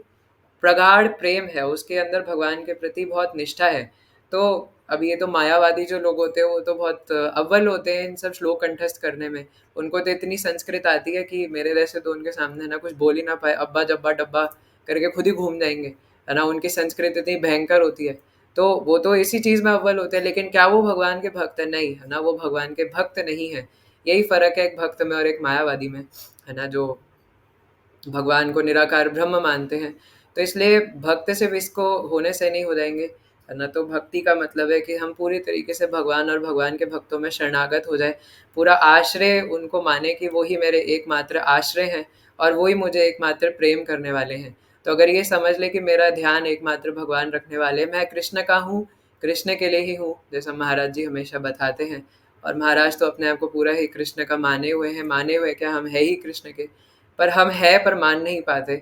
प्रगाढ़ प्रेम है, उसके अंदर भगवान के प्रति बहुत निष्ठा है। तो अब ये तो मायावादी जो लोग होते हैं वो तो बहुत अव्वल होते हैं इन सब श्लोक कंठस्थ करने में। उनको तो इतनी संस्कृत आती है कि मेरे जैसे तो उनके सामने ना कुछ बोल ही ना पाए, अब्बा जब्बा डब्बा करके खुद ही घूम जाएँगे, है ना? उनकी संस्कृत इतनी भयंकर होती है। तो वो तो इसी चीज़ में अव्वल होते हैं, लेकिन क्या वो भगवान के भक्त हैं? नहीं, है ना? वो भगवान के भक्त नहीं हैं। यही फ़र्क है एक भक्त में और एक मायावादी में, है ना? जो भगवान को निराकार ब्रह्म मानते हैं। तो इसलिए भक्त सिर्फ़ इसको होने से नहीं हो जाएँगे, है ना? तो भक्ति का मतलब है कि हम पूरी तरीके से भगवान और भगवान के भक्तों में शरणागत हो जाएँ, पूरा आश्रय उनको मानें कि वो ही मेरे एकमात्र आश्रय हैं और वो ही मुझे एकमात्र प्रेम करने वाले हैं। तो अगर ये समझ लें कि मेरा ध्यान एकमात्र भगवान रखने वाले हैं, मैं कृष्ण का हूँ, कृष्ण के लिए ही हूँ, जैसा महाराज जी हमेशा बताते हैं। और महाराज तो अपने आप को पूरा ही कृष्ण का माने हुए क्या, हम हैं ही कृष्ण के। पर हम हैं पर मान नहीं पाते,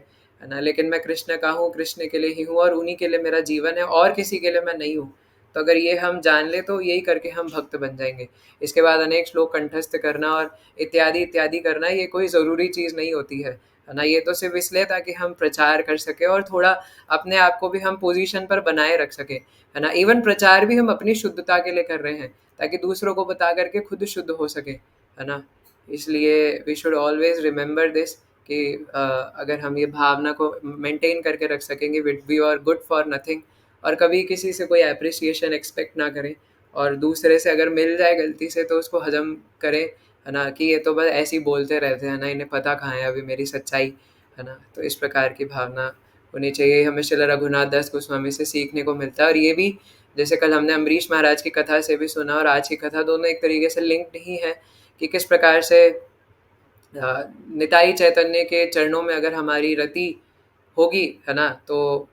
है ना? लेकिन मैं कृष्ण का हूँ, कृष्ण के लिए ही हूँ और उन्हीं के लिए मेरा जीवन है और किसी के लिए मैं नहीं हूँ। तो अगर ये हम जान लें तो यही करके हम भक्त बन जाएँगे। इसके बाद अनेक श्लोक कंठस्थ करना और इत्यादि करना ये कोई ज़रूरी चीज़ नहीं होती है ना? ये तो सिर्फ़ इसलिए ताकि हम प्रचार कर सकें और थोड़ा अपने आप को भी हम पोज़ीशन पर बनाए रख सकें, है ना? इवन प्रचार भी हम अपनी शुद्धता के लिए कर रहे हैं, ताकि दूसरों को बता कर के खुद शुद्ध हो सकें, है ना? इसलिए we should always remember this कि अगर हम ये भावना को मेंटेन करके रख सकेंगे, we are good for nothing, और कभी किसी से कोई एप्रिसिएशन एक्सपेक्ट ना करें, और दूसरे से अगर मिल जाए गलती से तो उसको हज़म करें, है ना, कि ये तो बस ऐसे ही बोलते रहते हैं ना, इन्हें पता कहाँ है अभी मेरी सच्चाई, है ना। तो इस प्रकार की भावना होनी चाहिए, हमें श्रील रघुनाथ दास गोस्वामी से सीखने को मिलता है। और ये भी जैसे कल हमने अम्बरीश महाराज की कथा से भी सुना और आज की कथा, दोनों एक तरीके से लिंक्ड ही है कि किस प्रकार से निताई चैतन्य के चरणों में अगर हमारी रति होगी, है ना, तो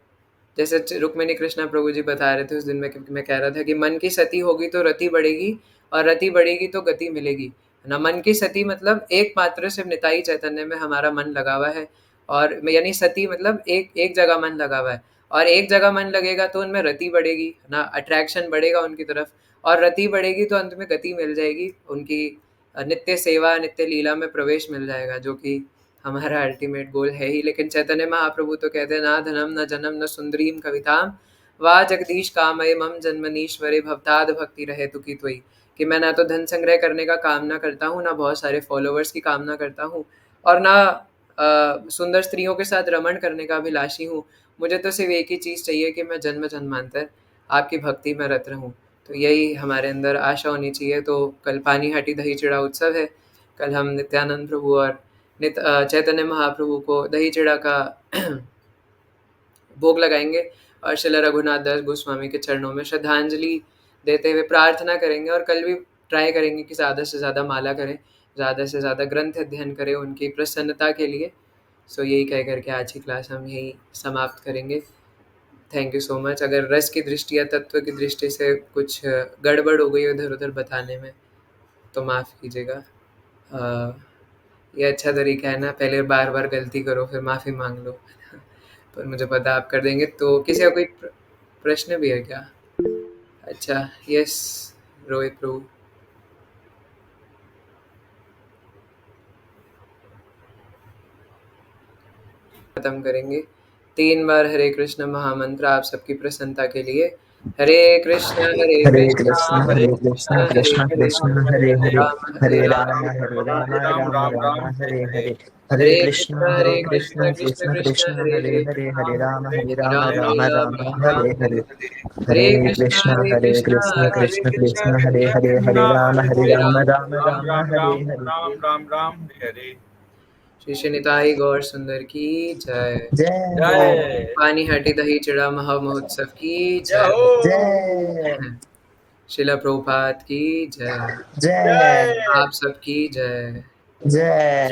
जैसे रुक्मिणी कृष्णा प्रभु जी बता रहे थे उस दिन में, क्योंकि मैं कह रहा था कि मन की सती होगी तो रति बढ़ेगी और रति बढ़ेगी तो गति मिलेगी, है ना। मन की सती मतलब एकमात्र सिर्फ निताई चैतन्य में हमारा मन लगा हुआ है, और यानी सती मतलब एक एक जगह मन लगा हुआ है, और एक जगह मन लगेगा तो उनमें रति बढ़ेगी, है ना, अट्रैक्शन बढ़ेगा उनकी तरफ, और रति बढ़ेगी तो अंत में गति मिल जाएगी, उनकी नित्य सेवा नित्य लीला में प्रवेश मिल जाएगा, जो कि हमारा अल्टीमेट गोल है ही। लेकिन चैतन्य महाप्रभु तो कहते हैं, ना धनम न जनम न सुंदरीम कविताम, वाह जगदीश कामये मम जन्मनीश्वरे भवताद भक्ति रहे तुकी त्वयि, कि मैं ना तो धन संग्रह करने का कामना करता हूँ, ना बहुत सारे फॉलोवर्स की कामना करता हूँ, और ना सुंदर स्त्रियों के साथ रमण करने का अभिलाषी हूँ। मुझे तो सिर्फ एक ही चीज़ चाहिए कि मैं जन्म जन्मांतर आपकी भक्ति में रत रहूँ। तो यही हमारे अंदर आशा होनी चाहिए। तो कल पानी हाटी दही चिड़ा उत्सव है, कल हम नित्यानंद प्रभु और चैतन्य महाप्रभु को दही चिड़ा का भोग लगाएंगे और श्रील रघुनाथ दास गोस्वामी के चरणों में श्रद्धांजलि देते हुए प्रार्थना करेंगे। और कल भी ट्राई करेंगे कि ज़्यादा से ज़्यादा माला करें, ज़्यादा से ज़्यादा ग्रंथ अध्ययन करें उनकी प्रसन्नता के लिए। सो यही कह करके आज की क्लास हम यही समाप्त करेंगे। Thank you so much. अगर रस की दृष्टि या तत्व की दृष्टि से कुछ गड़बड़ हो गई इधर उधर बताने में तो माफ़ कीजिएगा। ये अच्छा तरीका है ना, पहले बार बार गलती करो फिर माफ़ी मांग लो। पर मुझे पता आप कर देंगे। तो किसी का कोई प्रश्न भी है क्या? अच्छा, यस रोहित प्रभु। खत्म करेंगे 3 बार हरे कृष्ण महामंत्र आप सबकी प्रसन्नता के लिए। हरे कृष्ण हरे हरे कृष्ण कृष्ण हरे हरे कृष्ण कृष्ण हरे कृष्ण हरे कृष्ण हरे हरे, हरे हरे राम राम हरे राम हरे राम राम राम हरे हरे। हरे हरे कृष्ण कृष्ण कृष्ण कृष्ण कृष्ण कृष्ण हरे हरे हरे, हरे राम राम राम राम हरे हरे। हरे हरे कृष्ण कृष्ण कृष्ण कृष्ण कृष्ण हरे हरे, हरे राम राम हरे हरे। राम हरे। श्री शनिताई गौर सुंदर की जय। जय पानी हटी दही चिड़ा महा महोत्सव की जय जय। जय शिला प्रभुपाद की जय। जय आप सबकी जय। जय।